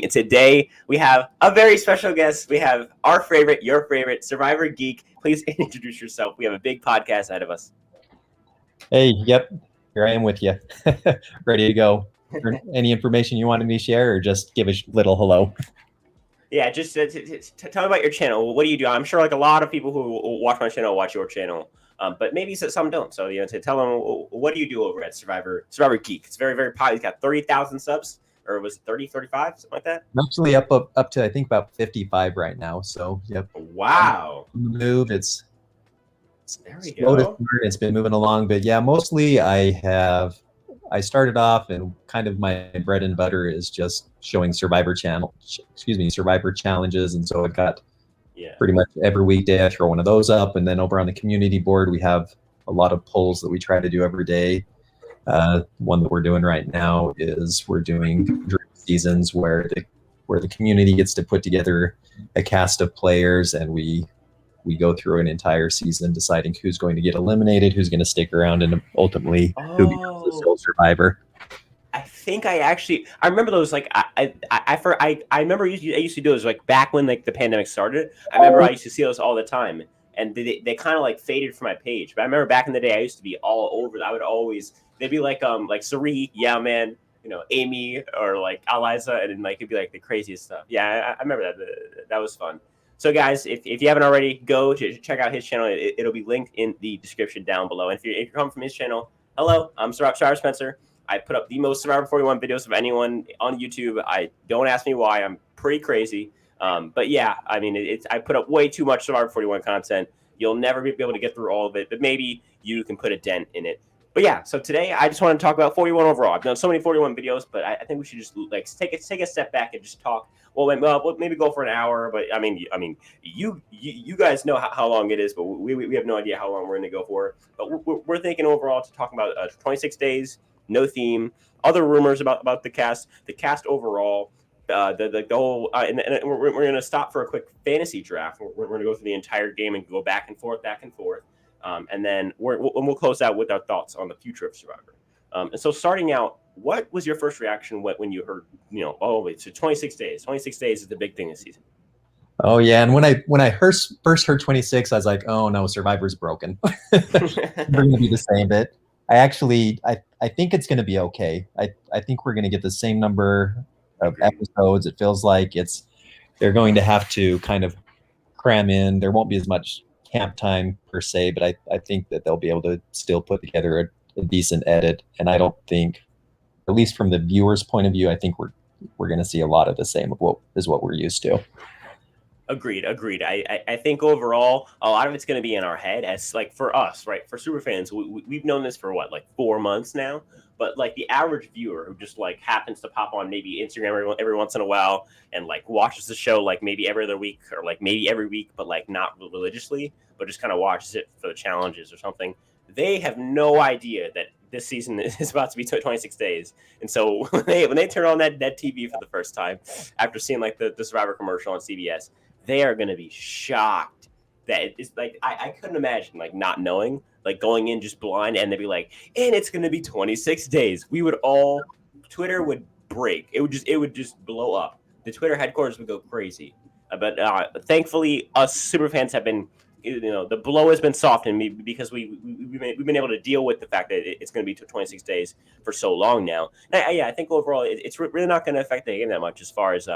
And today we have a very special guest. We have our favorite, your favorite, Survivor Geek. Please introduce yourself. We have a big podcast ahead of us. Hey, yep, here I am with you, ready to go. Any information you wanted me to share, or just give a little hello? Yeah, just tell me about your channel. What do you do? I'm sure like a lot of people who watch my channel watch your channel, but maybe some don't. So to tell them what do you do over at Survivor Geek. It's very popular. It's got 30,000 subs, or was it 30, 35, something like that? I'm actually up to I think about 55 right now. So yep, Wow. on the move. It's There we slow to go. start. It's been moving along, but yeah, mostly I started off, and kind of my bread and butter is just showing Survivor challenges, and so I've got Yeah. pretty much every weekday I throw one of those up, and then over on the community board we have a lot of polls that we try to do every day. One that we're doing right now is we're doing dream seasons where the community gets to put together a cast of players, and we go through an entire season deciding who's going to get eliminated, who's going to stick around, and ultimately who becomes the Oh, sole survivor. I think I remember those like I remember I used to do those like back when like the pandemic started. I remember I used to see those all the time, and they kind of like faded from my page. But I remember back in the day I used to be all over. I would always they'd be like Sari, yeah man, Amy or like Eliza, and then like it'd be like the craziest stuff. Yeah, I remember that was fun. So guys, if you haven't already, go to check out his channel. It'll be linked in the description down below. And if you're coming from his channel, hello, I'm Survivor Spencer. I put up the most Survivor 41 videos of anyone on YouTube. I don't ask me why. I'm pretty crazy. But yeah, I mean, I put up way too much Survivor 41 content. You'll never be able to get through all of it, but maybe you can put a dent in it. But yeah, so today I just want to talk about 41 overall. I've done so many 41 videos, but I think we should just like take a step back and just talk. Well, maybe go for an hour. But you guys know how long it is, but we have no idea how long we're going to go for. But we're thinking overall to talk about 26 days, no theme, other rumors about the cast overall, the whole, and we're going to stop for a quick fantasy draft. We're going to go through the entire game and go back and forth, and then we'll close out with our thoughts on the future of Survivor. And so starting out, what was your first reaction when you heard, oh wait, so 26 days, 26 days is the big thing this season. Oh yeah, and when I first heard 26, I was like, oh no, Survivor's broken. We're going to be the same. But I think it's going to be okay. I think we're going to get the same number of Agreed. episodes. It feels like they're going to have to kind of cram in. There won't be as much camp time per se, but I think that they'll be able to still put together a decent edit. And I don't think, at least from the viewer's point of view, I think we're going to see a lot of the same of what we're used to. Agreed. I think overall, a lot of it's going to be in our head as like for us, right? For super fans, we've known this for what, like 4 months now. But like the average viewer who just like happens to pop on maybe Instagram every once in a while and like watches the show like maybe every other week or like maybe every week, but like not religiously, but just kind of watches it for the challenges or something. They have no idea that this season is about to be 26 days. And so when they turn on that TV for the first time after seeing like the Survivor commercial on CBS, they are going to be shocked that it's like I couldn't imagine like not knowing, like going in just blind, and they'd be like, and it's going to be 26 days. We would all, Twitter would break. It would just blow up. The Twitter headquarters would go crazy. But thankfully, us super fans have been, the blow has been softened because we've been able to deal with the fact that it's going to be 26 days for so long now. And I think overall it's really not going to affect the game that much as far as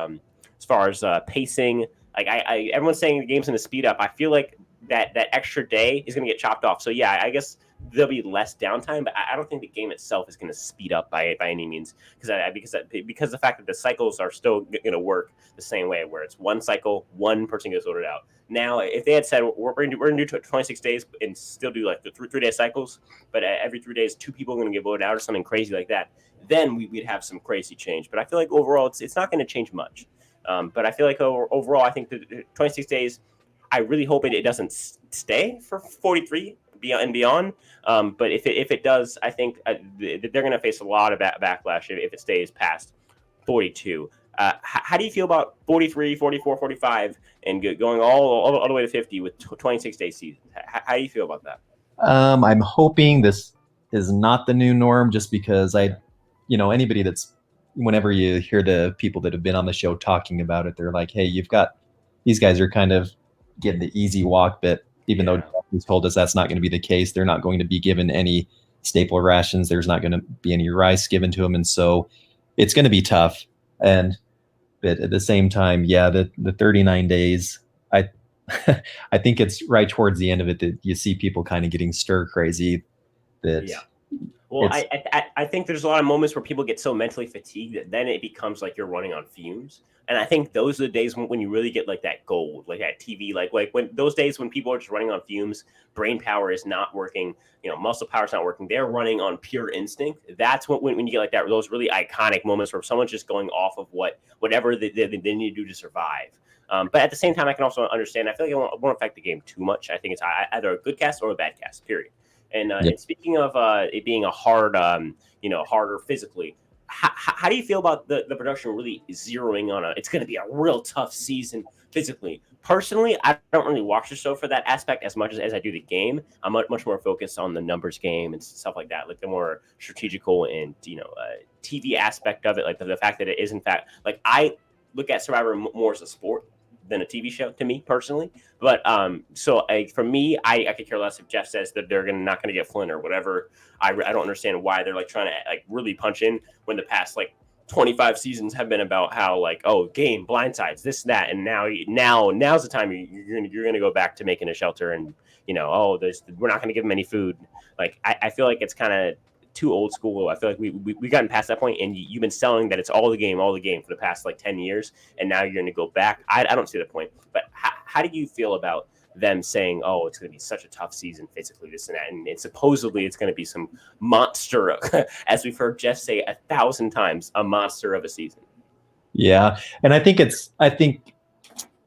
pacing. Like everyone's saying the game's going to speed up. I feel like that extra day is going to get chopped off. So yeah, I guess there'll be less downtime, but I don't think the game itself is going to speed up by any means because the fact that the cycles are still going to work the same way, where it's one cycle, one person gets voted out. Now, if they had said we're going to do 26 days and still do like the 3 day cycles, but every 3 days 2 people are going to get voted out or something crazy like that, then we'd have some crazy change. But I feel like overall it's not going to change much. But I feel like overall, I think the 26 days, I really hope it doesn't stay for 43 and beyond. But if it does, I think they're going to face a lot of backlash if it stays past 42. How do you feel about 43, 44, 45, and going all the way to 50 with 26 day season? How do you feel about that? I'm hoping this is not the new norm, just because anybody that's whenever you hear the people that have been on the show talking about it, they're like, hey, you've got these guys are kind of getting the easy walk, but even though he's told us that's not going to be the case, they're not going to be given any staple rations. There's not going to be any rice given to them. And so it's going to be tough. But at the same time, yeah, the 39 days, I I think it's right towards the end of it that you see people kind of getting stir crazy. That Well, I think there's a lot of moments where people get so mentally fatigued that then it becomes like you're running on fumes. And I think those are the days when you really get like that gold, like that TV, like when those days when people are just running on fumes, brain power is not working, muscle power is not working. They're running on pure instinct. That's when you get like that, those really iconic moments where someone's just going off of whatever they need to do to survive. But at the same time, I can also understand. I feel like it won't affect the game too much. I think it's either a good cast or a bad cast. Period. And speaking of it being a hard, harder physically, how do you feel about the production really zeroing on it's going to be a real tough season physically? Personally, I don't really watch the show for that aspect as much as I do the game. I'm much more focused on the numbers game and stuff like that, like the more strategical and, TV aspect of it, like the fact that it is, in fact, like I look at Survivor more as a sport than a TV show to me personally. But for me, I could care less if Jeff says that they're not going to get Flynn or whatever. I don't understand why they're like trying to like really punch in when the past like 25 seasons have been about how like, oh, game blindsides, this, that, and now's the time you're gonna go back to making a shelter and we're not gonna give them any food. Like I feel like it's kind of too old school. I feel like we gotten past that point, and you've been selling that it's all the game for the past like 10 years, and now you're going to go back. I don't see the point. But how do you feel about them saying, oh, it's going to be such a tough season physically, this and that, and supposedly it's going to be some monster, as we've heard Jeff say 1,000 times, a monster of a season? Yeah, and I think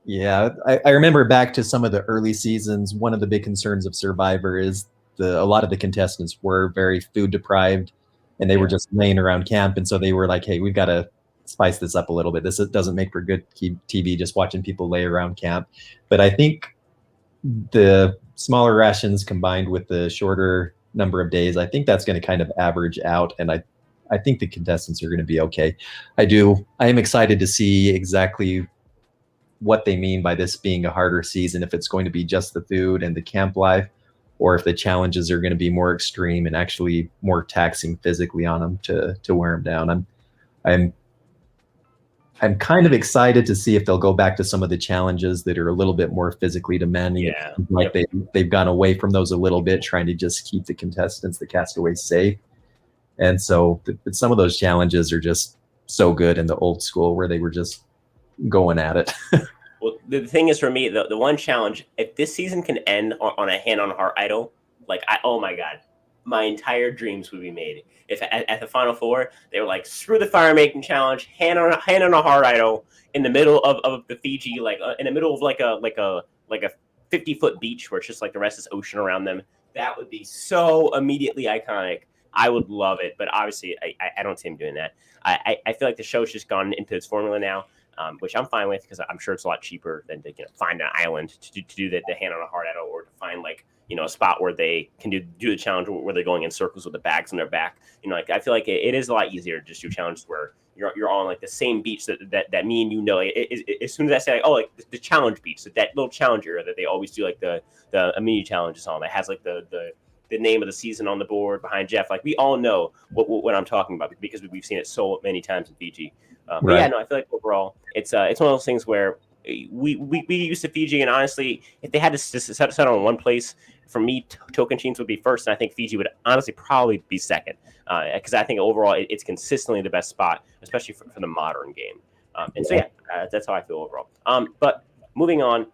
I remember back to some of the early seasons. One of the big concerns of Survivor is a lot of the contestants were very food deprived, and they were just laying around camp. And so they were like, hey, we've got to spice this up a little bit. This doesn't make for good TV, just watching people lay around camp. But I think the smaller rations combined with the shorter number of days, I think that's going to kind of average out. And I think the contestants are going to be okay. I am excited to see exactly what they mean by this being a harder season, if it's going to be just the food and the camp life, or if the challenges are going to be more extreme and actually more taxing physically on them to wear them down. I'm kind of excited to see if they'll go back to some of the challenges that are a little bit more physically demanding. Yeah. Like they've gone away from those a little bit, trying to just keep the contestants, the castaways, safe. And so some of those challenges are just so good in the old school where they were just going at it. Well, the thing is, for me, the one challenge, if this season can end on a hand on heart idol, like oh my God, my entire dreams would be made. If at the final four, they were like, screw the fire making challenge, hand on a heart idol in the middle of the Fiji, like in the middle of like a 50-foot beach where it's just like the rest is ocean around them. That would be so immediately iconic. I would love it, but obviously I don't see him doing that. I feel like the show's just gone into its formula now. Which I'm fine with, because I'm sure it's a lot cheaper than to find an island to do the hand on a heart idol, or to find like a spot where they can do the challenge where they're going in circles with the bags on their back. Like I feel like it is a lot easier to just do challenges where you're on like the same beach that me and as soon as I say like, oh, like the challenge beach, that little challenge area that they always do like the mini challenges on, that has like the name of the season on the board behind Jeff. Like we all know what I'm talking about because we've seen it so many times in Fiji. But yeah, no, I feel like overall it's one of those things where we used to Fiji, and honestly, if they had to set on one place, for me, Tocantins would be first, and I think Fiji would honestly probably be second, because I think overall it's consistently the best spot, especially for the modern game. And so that's how I feel overall. But moving on,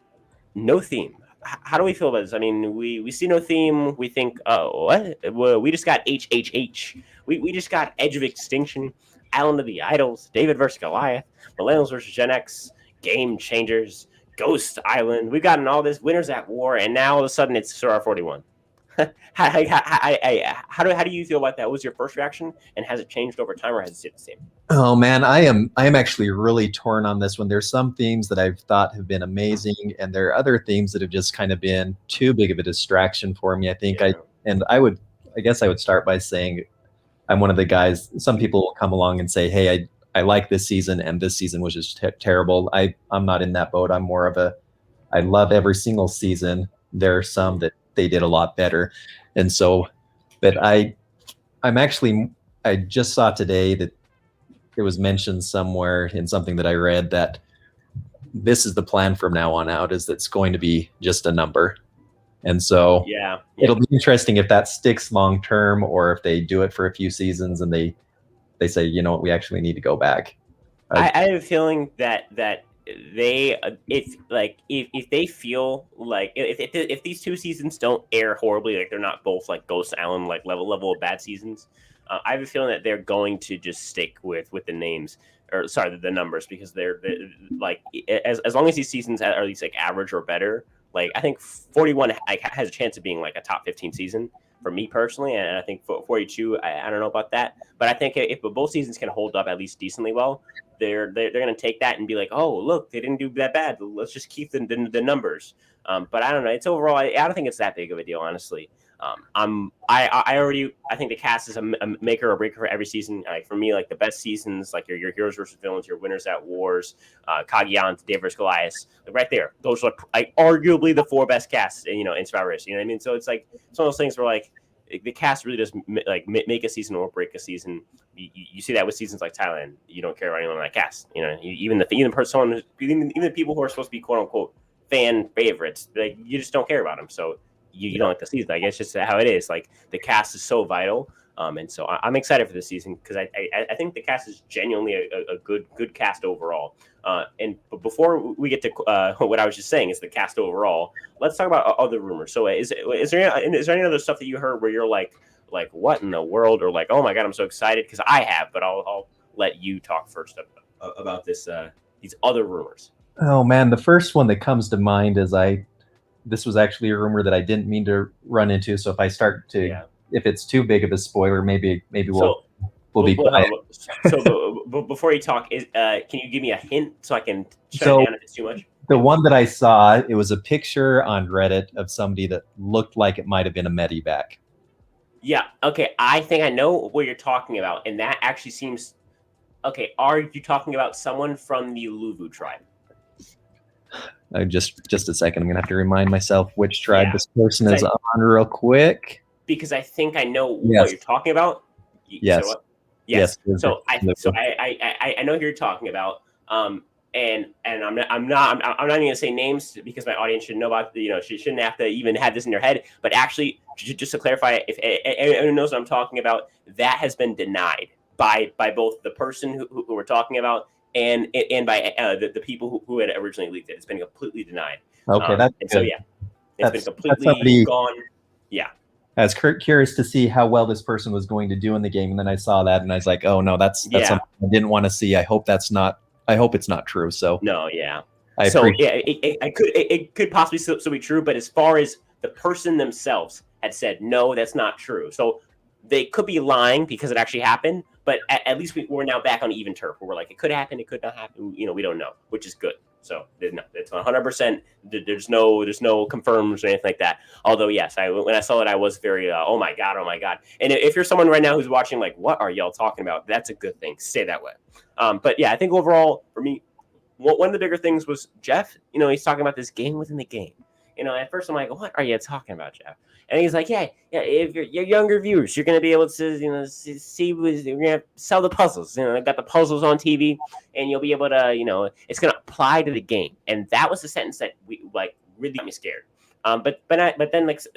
no theme. How do we feel about this? I mean, we see no theme. We think, oh, what? Well, we just got HHH. We just got Edge of Extinction, Island of the Idols, David versus Goliath, Millennials versus Gen X, Game Changers, Ghost Island. We've gotten all this, Winners at War, and now all of a sudden it's Survivor 41. How do you feel about that? What was your first reaction, and has it changed over time, or has it stayed the same? Oh man, I am actually really torn on this one. There's some themes that I've thought have been amazing, and there are other themes that have just kind of been too big of a distraction for me. I think I guess I would start by saying I'm one of the guys. Some people will come along and say, "Hey, I like this season, and this season was just terrible. I'm not in that boat. I'm more of a I love every single season. There are some that they did a lot better, and so, but I'm actually I just saw today that it was mentioned somewhere in something that I read that this is the plan from now on out, is that it's going to be just a number. And so Yeah, it'll be interesting if that sticks long term, or if they do it for a few seasons and they say, you know what, we actually need to go back. I have a feeling that they if they feel like if these two seasons don't air horribly, like they're not both like Ghost Island like level of bad seasons, I have a feeling that they're going to just stick with the names, or sorry, the numbers, because they're like as long as these seasons are at least like average or better. Like I think 41 like has a chance of being like a top 15 season for me personally, and I think 42 I don't know about that, but I think if both seasons can hold up at least decently well, they're going to take that and be like, oh, look, they didn't do that bad. Let's just keep the numbers. But I don't know. It's overall, I don't think it's that big of a deal, honestly. I think the cast is a maker or breaker for every season. Like for me, like the best seasons, like your heroes versus villains, your winners at wars, Kaguya, David versus Goliath, like right there. Those are like arguably the four best casts, in Survivor Race. You know what I mean? So it's like it's one of those things where like the cast really does like make a season or break a season. You see that with seasons like Thailand. You don't care about anyone on that cast. Even the people who are supposed to be quote unquote fan favorites, like you just don't care about them. So you don't like the season. I guess just how it is. Like the cast is so vital. And so I'm excited for this season because I think the cast is genuinely a good cast overall. But before we get to what I was just saying is the cast overall, let's talk about other rumors. So is there any other stuff that you heard where you're like what in the world, or like, oh my god, I'm so excited? Because I have, but I'll let you talk first about this these other rumors. Oh man, the first one that comes to mind is this was actually a rumor that I didn't mean to run into. So if I start to, if it's too big of a spoiler, maybe we'll be quiet. So before you talk, can you give me a hint so I can shut it down if it's too much? The one that I saw, it was a picture on Reddit of somebody that looked like it might have been a medivac. Yeah. Okay. I think I know what you're talking about, and that actually seems okay. Are you talking about someone from the Luvu tribe? Just a second. I'm gonna have to remind myself which tribe this person is on real quick. Because I think I know what you're talking about. Yes. So, yes. So I know who you're talking about. And I'm not even gonna say names because my audience should know about shouldn't have to even have this in their head. But actually, just to clarify, if anyone knows what I'm talking about, that has been denied by both the person who we're talking about and by the people who had originally leaked it. It's been completely denied. Okay, that's good. So it's been completely gone. Yeah. I was curious to see how well this person was going to do in the game, and then I saw that, and I was like, "Oh no, that's something I didn't want to see." I hope it's not true. So no, yeah. It could possibly still be true, but as far as the person themselves had said, no, that's not true. So they could be lying because it actually happened, but at least we're now back on even turf where we're like, it could happen, it could not happen. We don't know, which is good. So it's 100%. There's no confirms or anything like that. Although yes, when I saw it, I was very oh my god. And if you're someone right now who's watching, like, what are y'all talking about? That's a good thing. Stay that way. But yeah, I think overall for me, one of the bigger things was Jeff. He's talking about this game within the game. At first I'm like, what are you talking about, Jeff? And he's like, yeah. If you're younger viewers, you're gonna be able to, see you're gonna sell the puzzles. I got the puzzles on TV, and you'll be able to, it's gonna apply to the game. And that was the sentence that really got me scared. But then because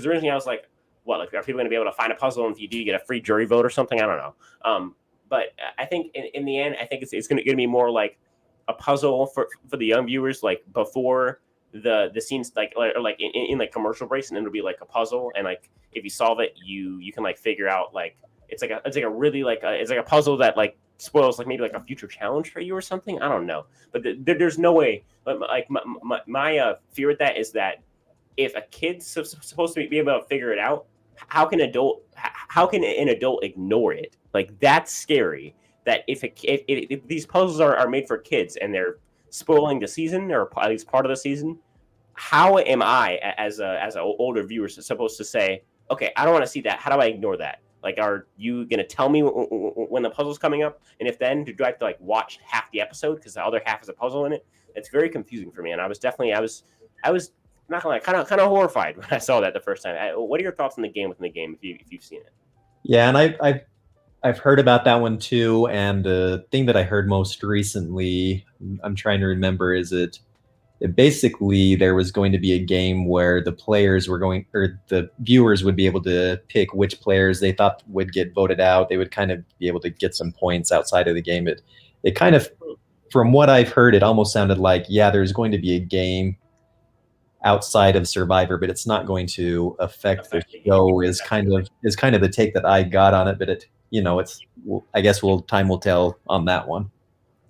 originally I was like, what, like, are people gonna be able to find a puzzle, and if you do, you get a free jury vote or something? I don't know. But I think in the end, I think it's gonna be more like a puzzle for the young viewers, like before the scenes, like in like commercial breaks, and then it'll be like a puzzle, and like if you solve it, you can like figure out, like it's like a really it's like a puzzle that like spoils like maybe like a future challenge for you or something. I don't know, but there's no way. But like my fear with that is that if a kid's supposed to be able to figure it out, how can an adult ignore it? Like, that's scary. That if these puzzles are made for kids and they're spoiling the season, or at least part of the season, how am I as an older viewer supposed to say, okay, I don't want to see that. How do I ignore that? Like, are you gonna tell me when the puzzle's coming up? And if then, do I have to like watch half the episode because the other half is a puzzle in it? It's very confusing for me, and I was not gonna lie, kind of horrified when I saw that the first time. What are your thoughts on the game within the game if you've seen it? Yeah, and I've heard about that one too. And the thing that I heard most recently, I'm trying to remember, is basically there was going to be a game where the players were going, or the viewers would be able to pick which players they thought would get voted out. They would kind of be able to get some points outside of the game. It kind of, from what I've heard, it almost sounded like, yeah, there's going to be a game outside of Survivor, but it's not going to affect the show. Is kind of the take that I got on it. But I guess time will tell on that one.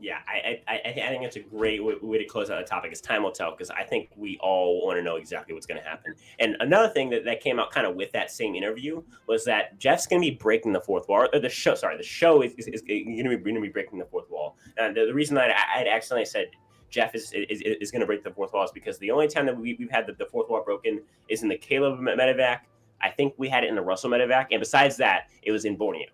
Yeah, I think it's a great way to close out the topic. Is time will tell, because I think we all want to know exactly what's going to happen. And another thing that came out kind of with that same interview was that Jeff's going to be breaking the fourth wall. Or the show is going to be breaking the fourth wall. And the reason that I accidentally said Jeff is going to break the fourth wall is because the only time that we've had the fourth wall broken is in the Caleb medevac. I think we had it in the Russell medevac, and besides that, it was in Borneo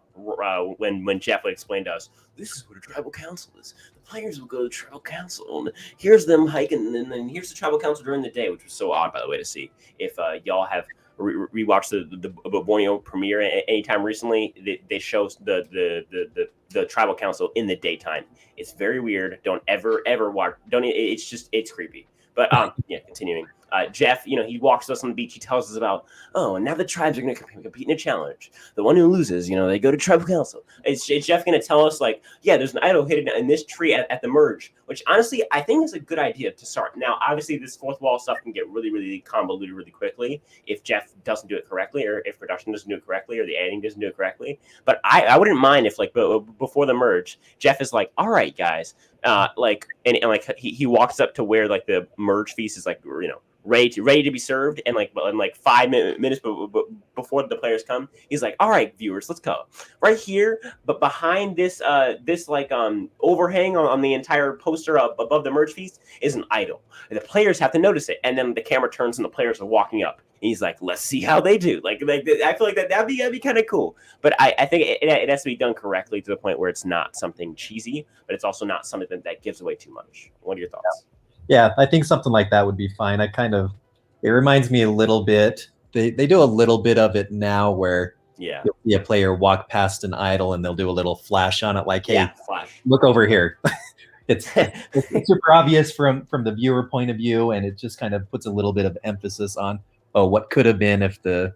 when Jeff would explain to us, this is what a tribal council is. The players will go to the tribal council, and here's them hiking, and then here's the tribal council during the day, which was so odd, by the way, to see. If y'all have rewatched the Borneo premiere anytime recently, they show the tribal council in the daytime. It's very weird. Don't ever watch. It's creepy. But yeah, continuing. Jeff, he walks us on the beach. He tells us about, and now the tribes are going to compete in a challenge. The one who loses, they go to tribal council. Is Jeff going to tell us, like, yeah, there's an idol hidden in this tree at the merge, which honestly, I think is a good idea to start. Now, obviously, this fourth wall stuff can get really, really convoluted really quickly if Jeff doesn't do it correctly, or if production doesn't do it correctly, or the editing doesn't do it correctly. But I wouldn't mind if, like, before the merge, Jeff is like, all right, guys, he walks up to where, like, the merge feast is, like, ready to be served, and like 5 minutes before the players come, he's like, all right, viewers, let's go right here, but behind this overhang on the entire poster above the merge feast is an idol, and the players have to notice it, and then the camera turns and the players are walking up, and he's like, let's see how they do. Like I feel like that'd be kind of cool, but I think it has to be done correctly to the point where it's not something cheesy, but it's also not something that gives away too much. What are your thoughts? Yeah, I think something like that would be fine. It reminds me a little bit. They do a little bit of it now where you'll see a player walk past an idol and they'll do a little flash on it, like, hey, flash. Look over here. it's super obvious from the viewer point of view, and it just kind of puts a little bit of emphasis on, what could have been if the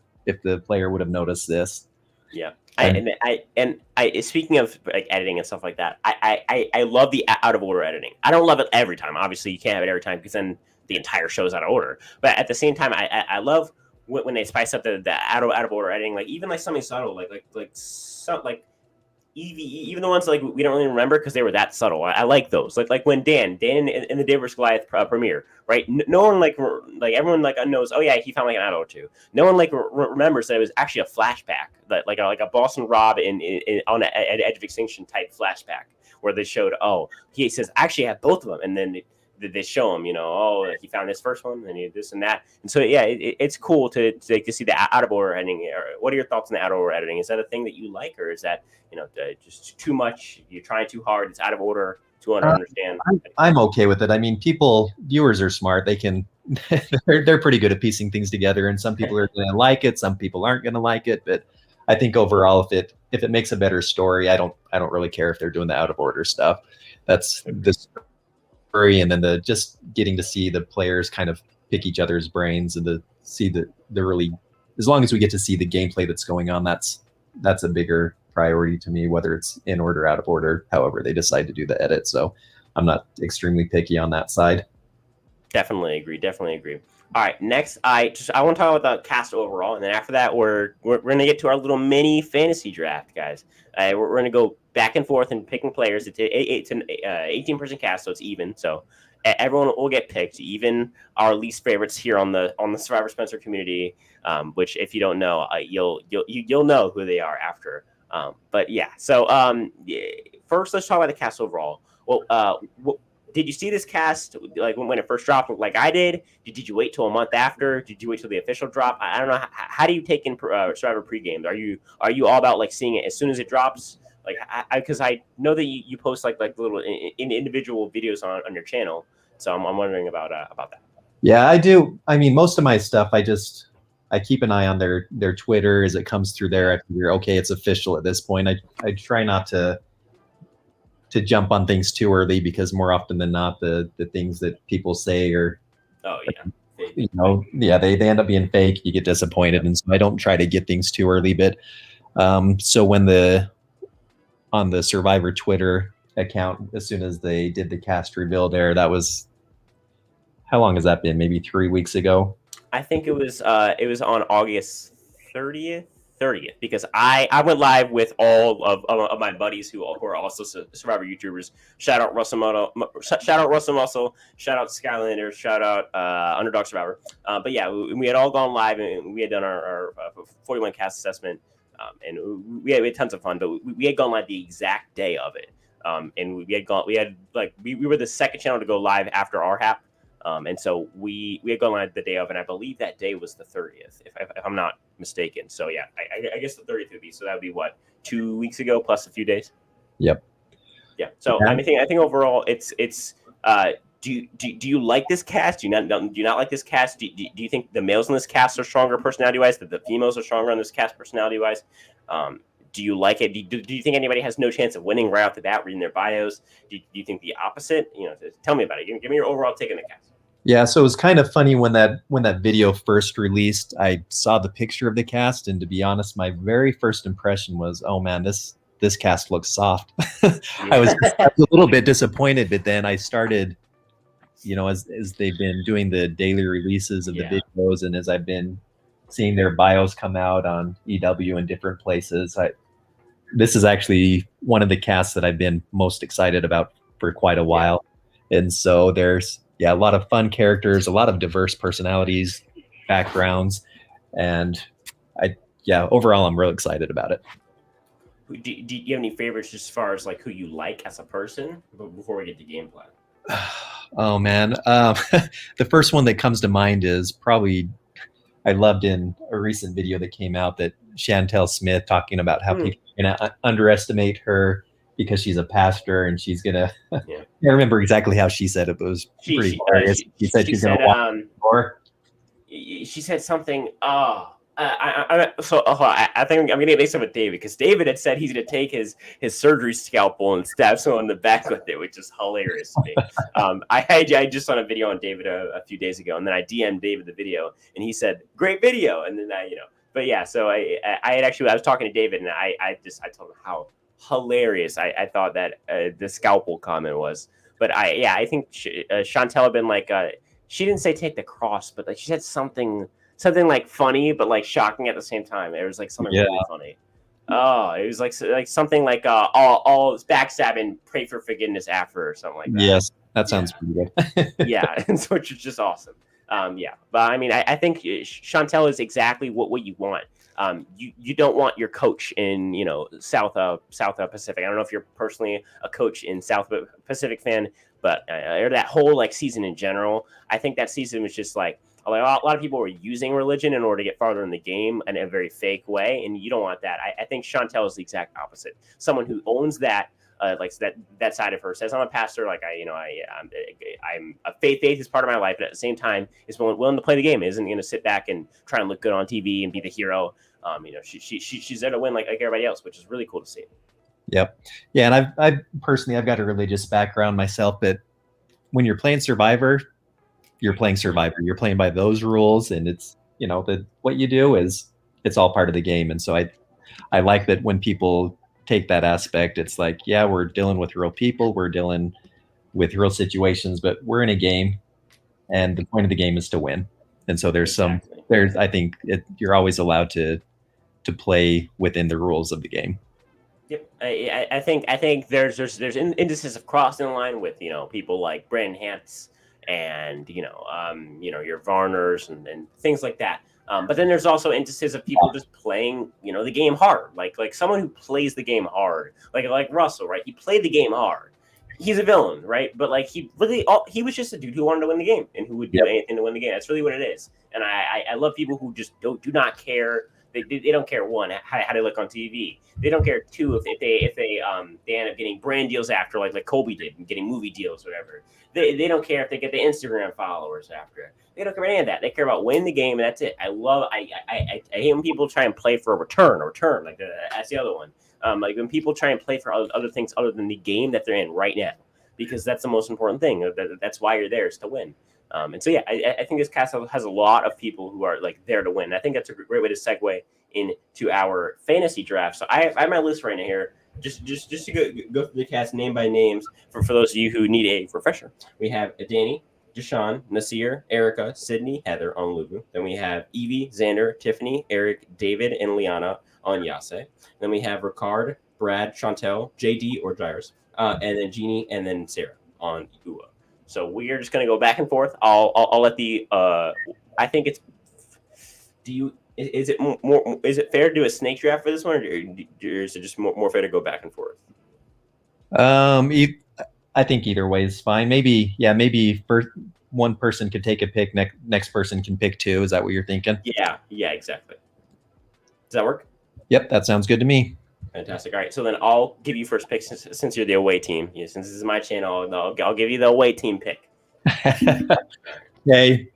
player would have noticed this. Yeah. I speaking of like editing and stuff like that, I love the out of order editing. I don't love it every time. Obviously, you can't have it every time because then the entire show's out of order. But at the same time, I love when they spice up the out of order editing. Like even like something subtle, even the ones like we don't really remember because they were that subtle. I like those. Like when Dan in the David vs. Goliath premiere, right? No one like everyone like knows. Oh yeah, he found like an idol or two. No one like remembers that it was actually a flashback, like a Boston Rob on an Edge of Extinction type flashback where they showed. Oh, he says actually I have both of them, and then they show him, he found this first one and he did this and that. And so, yeah, it's cool to see the out of order editing. What are your thoughts on the out of order editing? Is that a thing that you like, or is that, just too much? You're trying too hard. It's out of order to understand. I'm okay with it. I mean, viewers are smart. They can, they're pretty good at piecing things together, and some people are going to like it. Some people aren't going to like it. But I think overall, if it makes a better story, I don't really care if they're doing the out of order stuff. That's this. And then just getting to see the players kind of pick each other's brains, and to see the really, as long as we get to see the gameplay that's going on, that's a bigger priority to me, whether it's in order, out of order, however they decide to do the edit. So I'm not extremely picky on that side. Definitely agree. All right, next I want to talk about the cast overall, and then after that we're going to get to our little mini fantasy draft, guys. We're going to go back and forth and picking players. It's an 18-person cast, so it's even. So everyone will get picked, even our least favorites here on the Survivor Spencer community. Which, if you don't know, you'll know who they are after. But yeah, so first let's talk about the cast overall. Well, did you see this cast like when it first dropped like I did? Did you wait till a month after? Did you wait till the official drop? I don't know. How do you take in Survivor pregame? Are you all about like seeing it as soon as it drops? Like, because I know that you post like little individual videos on your channel, so I'm wondering about that. Yeah, I do. I mean, most of my stuff, I keep an eye on their Twitter as it comes through there. I figure, okay, it's official at this point. I try not to jump on things too early, because more often than not, the things that people say are, oh yeah, they end up being fake. You get disappointed, and so I don't try to get things too early. But so when on the Survivor Twitter account, as soon as they did the cast reveal there, that was, how long has that been? Maybe 3 weeks ago. I think it was on August 30th. Because I went live with all of my buddies who are also Survivor YouTubers. Shout out Russell Muscle, shout out Skylander, shout out Underdog Survivor. But yeah, we had all gone live and we had done our 41 cast assessment, and we had tons of fun. But we had gone live the exact day of it, and we were the second channel to go live after our hap. And so we had gone live the day of, and I believe that day was the 30th, if I'm not mistaken. So yeah, I guess the 30th would be, so that would be what, 2 weeks ago plus a few days. Yep. Yeah. So yeah. I think overall it's do you like this cast? Do you not like this cast? Do you think the males in this cast are stronger personality wise? That the females are stronger in this cast personality wise? Do you like it? Do you think anybody has no chance of winning right off the bat reading their bios? Do you think the opposite? Tell me about it. Give me your overall take on the cast. Yeah, so it was kind of funny when that video first released. I saw the picture of the cast, and to be honest, my very first impression was, oh man, this cast looks soft. I was a little bit disappointed, but then I started, as they've been doing the daily releases of the videos, and as I've been seeing their bios come out on EW and different places, this is actually one of the casts that I've been most excited about for quite a while. And so there's a lot of fun characters, a lot of diverse personalities, backgrounds, and overall I'm real excited about it. Do you have any favorites just as far as like who you like as a person before we get to gameplay? Oh man, the first one that comes to mind is probably, I loved in a recent video that came out that Chantelle Smith talking about how people are going to underestimate her because she's a pastor, and she's gonna. I remember exactly how she said it, but it was pretty hilarious. She said she's gonna walk the door. She said something. I think I'm gonna make some with David, because David had said he's gonna take his surgery scalpel and stab someone in the back with it, which is hilarious to me. I just saw a video on David a few days ago, and then I DM'd David the video, and he said, "Great video," and then But yeah, so I was talking to David, and I told him how hilarious I thought that the scalpel comment was. But I think Chantelle had been like, she didn't say take the cross, but like she said something like funny but like shocking at the same time. It was like something really funny. Oh, it was like something like all backstabbing, pray for forgiveness after, or something like that. Yes, that sounds pretty good. Yeah, and so, which is just awesome. But I mean, I think Chantelle is exactly what you want. You don't want your coach in South Pacific. I don't know if you're personally a coach in South Pacific fan, but or that whole like season in general. I think that season was just like a lot of people were using religion in order to get farther in the game in a very fake way, and you don't want that. I think Chantelle is the exact opposite. Someone who owns that. Like that side of her, says I'm a pastor. Like I'm a faith is part of my life, but at the same time is willing to play the game. Isn't going to sit back and try and look good on TV and be the hero. She's there to win like everybody else, which is really cool to see. Yep. Yeah, and I've personally I've got a religious background myself, but when you're playing Survivor, you're playing Survivor. You're playing by those rules, and it's what you do is it's all part of the game. And so I like that when people take that aspect, it's like, yeah, we're dealing with real people, we're dealing with real situations, but we're in a game, and the point of the game is to win. And so I think you're always allowed to play within the rules of the game. Yep, I think there's indices of crossing the line with people like Brandon Hantz and your Varners and things like that. But then there's also instances of people just playing, the game hard, like someone who plays the game hard, like Russell, right? He played the game hard, he's a villain, right? But like he really, he was just a dude who wanted to win the game and who would do anything to win the game. That's really what it is. And I love people who just do not care. They don't care, one, how they look on TV. They don't care, two, if they end up getting brand deals after, like Kobe did, and getting movie deals, whatever. They don't care if they get the Instagram followers after. They don't care about any of that. They care about winning the game, and that's it. I hate when people try and play for a return. Like that's the other one. Like when people try and play for other things other than the game that they're in right now, because that's the most important thing. That's why you're there, is to win. And so, yeah, I think this cast has a lot of people who are like there to win. I think that's a great way to segue into our fantasy draft. So I have my list right now here. Just to go through the cast name by names for those of you who need a refresher. We have Danny, Deshaun, Nasir, Erica, Sydney, Heather on Lulu. Then we have Evie, Xander, Tiffany, Eric, David, and Liana on Yase. Then we have Ricard, Brad, Chantelle, JD or Gyres, and then Jeannie, and then Sarah on Ua. So we are just going to go back and forth. I'll let the I think it's. Is it fair to do a snake draft for this one, or is it just more fair to go back and forth? I think either way is fine. Maybe first one person could take a pick, next person can pick two. Is that what you're thinking? Yeah, exactly. Does that work? Yep, that sounds good to me. Fantastic. All right, so then I'll give you first pick since you're the away team. Yeah, since this is my channel, I'll give you the away team pick. Okay.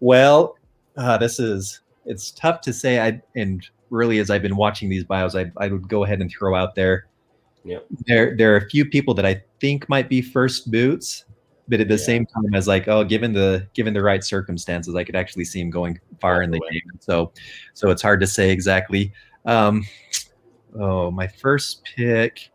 Well, it's tough to say. And really, as I've been watching these bios, I would go ahead and throw out there. Yep. There are a few people that I think might be first boots, but at the same time as like, given the right circumstances, I could actually see him going far in the game. So it's hard to say exactly. My first pick,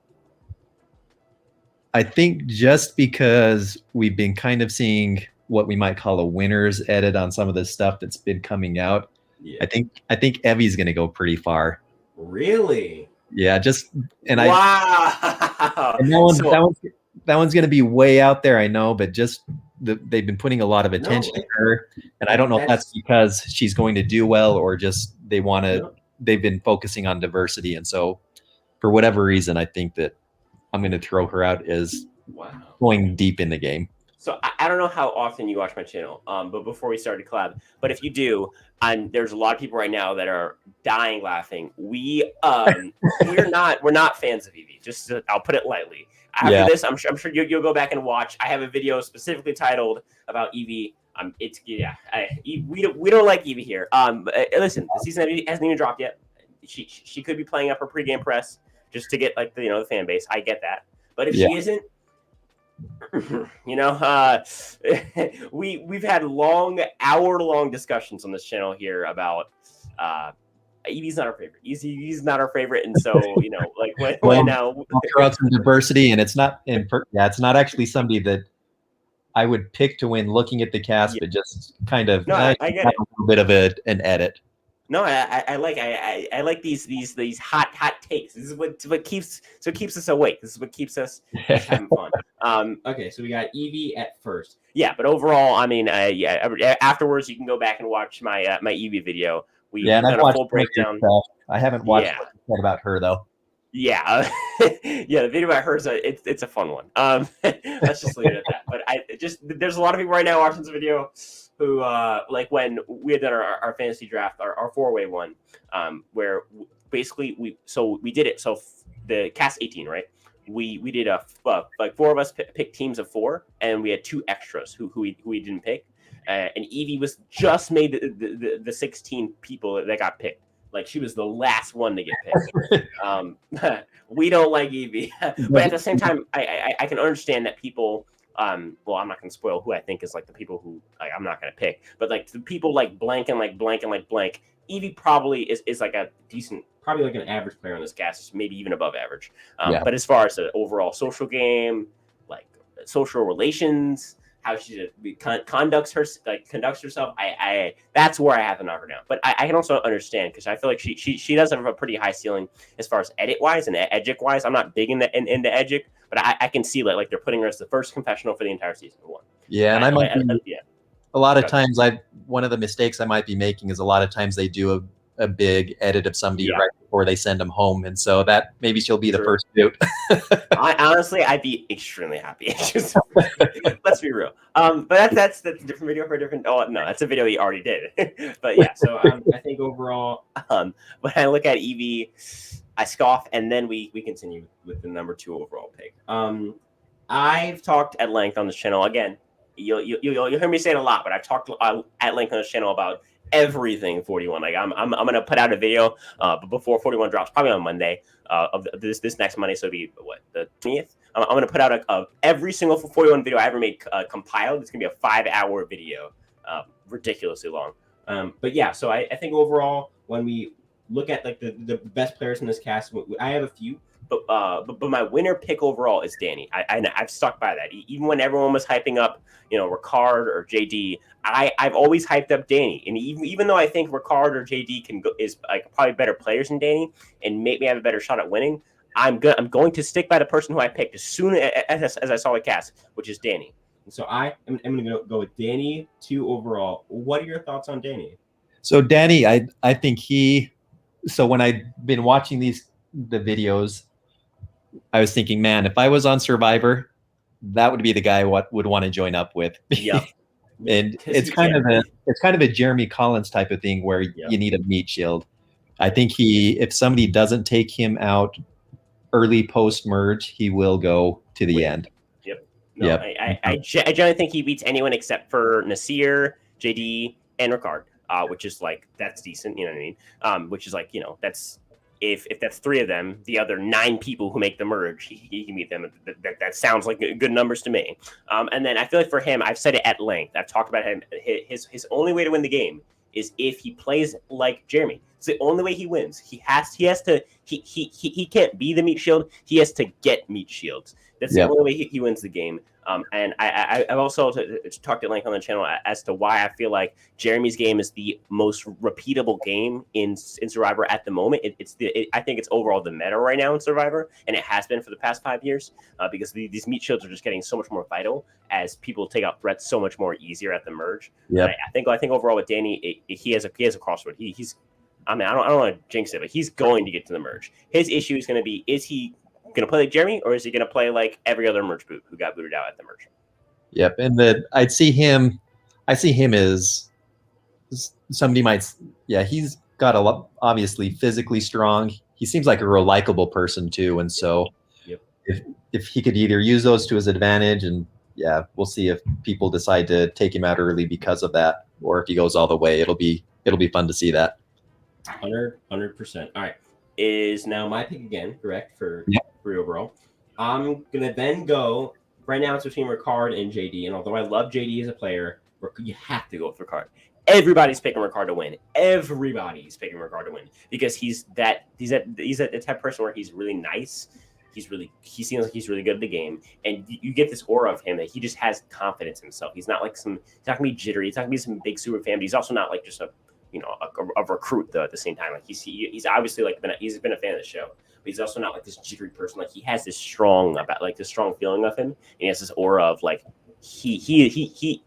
I think just because we've been kind of seeing what we might call a winner's edit on some of the stuff that's been coming out. Yeah. I think Evie's going to go pretty far. Really? Yeah, wow. And that one's going to be way out there, I know, but just they've been putting a lot of attention to her, and I don't know if that's because she's going to do well or just they want to. No. They've been focusing on diversity, and so for whatever reason, I think that I'm going to throw her out as going deep in the game. So I don't know how often you watch my channel, but before we started collab, but if you do, there's a lot of people right now that are dying laughing. We're not fans of Evie. I'll put it lightly. After this, I'm sure you'll go back and watch. I have a video specifically titled about Evie. We don't like Evie here. Listen, the season hasn't even dropped yet. She could be playing up her pregame press just to get like the fan base. I get that, but if she isn't. We've had hour-long discussions on this channel here about Evie's not our favorite. Evie's not our favorite, and so when now I'll throw out some diversity, and it's not actually somebody that I would pick to win. Looking at the cast, but just kind of I get it. A little bit of an edit. No, I like these hot takes. This is what keeps us awake. This is what keeps us having fun. Okay, so we got Evie at first. Yeah, but overall, I mean, afterwards you can go back and watch my my Evie video. We've done a full breakdown. I haven't watched what you said about her though. Yeah, the video about her is it's a fun one. Let's just leave it at that. But there's a lot of people right now watching this video who like when we had done our fantasy draft, our 4-way one, where basically we did it. So the cast 18, right? We did like 4 of us picked teams of 4, and we had 2 extras who we didn't pick. And Evie was just made the 16 people that got picked. Like she was the last one to get picked. We don't like Evie, but at the same time, I can understand that people. Well, I'm not going to spoil who I think is like the people who I'm not going to pick, but like the people like blank and like blank and like blank. Evie probably is like a decent, probably like an average player on this cast, maybe even above average. But as far as the overall social game, like social relations, how she conducts herself, I that's where I have to knock her down. But I can also understand because I feel like she does have a pretty high ceiling as far as edit wise and edgic wise. I'm not big into edgic, but I can see like they're putting her as the first confessional for the entire season 1. Yeah, and a lot of times one of the mistakes I might be making is a lot of times they do a big edit of somebody Yeah. right before they send them home, and so that maybe she'll be the True. first boot. Honestly, I'd be extremely happy. Just, let's be real. But that's a different video for a different. Oh no, that's a video he already did. But yeah, so I think overall, when I look at Evie, I scoff, and then we continue with the number 2 overall pick. I've talked at length on this channel again. You'll hear me say it a lot, but I've talked at length on this channel about everything 41. Like I'm gonna put out a video, but before 41 drops, probably on Monday of this next Monday. So it'll be what, the 20th. I'm gonna put out every single 41 video I ever made compiled. It's gonna be a 5-hour video, ridiculously long. But yeah, so I think overall, when we look at like the best players in this cast, I have a few. But my winner pick overall is Danny. I've stuck by that. Even when everyone was hyping up, Ricard or JD, I've always hyped up Danny. And even though I think Ricard or JD is like probably better players than Danny and make me have a better shot at winning, I'm going to stick by the person who I picked as soon as I saw the cast, which is Danny. And so I'm going to go with Danny 2 overall. What are your thoughts on Danny? So Danny, I think so when I've been watching the videos, I was thinking, man, if I was on Survivor, that would be the guy would want to join up with. Yep. And it's kind of a Jeremy Collins type of thing where you need a meat shield. I think if somebody doesn't take him out early post merge, he will go to the end. Yep. No, yep. I generally think he beats anyone except for Nasir, JD, and Ricard, which is like, that's decent. You know what I mean? Which is like, that's. If that's 3 of them, the other 9 people who make the merge, he can meet them. That sounds like good numbers to me. And then I feel like for him, I've said it at length. I've talked about him. His only way to win the game is if he plays like Jeremy. It's the only way he wins. He can't be the meat shield. He has to get meat shields. That's the only way he wins the game. And I've also talked at length on the channel as to why I feel like Jeremy's game is the most repeatable game in Survivor at the moment. I think it's overall the meta right now in Survivor, and it has been for the past 5 years, because these meat shields are just getting so much more vital as people take out threats so much more easier at the merge. Yeah, I think overall with Danny, he has a crossroad. I don't want to jinx it, but he's going to get to the merge. His issue is going to be, is he going to play like Jeremy, or is he going to play like every other merge boot who got booted out at the merge? Yep, and I see him as somebody might. Yeah, he's got a lot. Obviously, physically strong. He seems like a real likable person too, and so if he could either use those to his advantage, and we'll see if people decide to take him out early because of that, or if he goes all the way. It'll be fun to see that. 100%. All right. Is now my pick again, correct, for 3 overall. I'm going to then go, right now it's between Ricard and JD, and although I love JD as a player, you have to go with Ricard. Everybody's picking Ricard to win. Everybody's picking Ricard to win because he's that type of person where he's really nice. He seems like he's really good at the game, and you get this aura of him that he just has confidence in himself. He's not like he's not going to be jittery. He's not going to be some big super fan, but he's also not like just a recruit though at the same time. Like he's obviously he's been a fan of the show, but he's also not like this jittery person. Like he has this strong feeling of him, and he has this aura of like he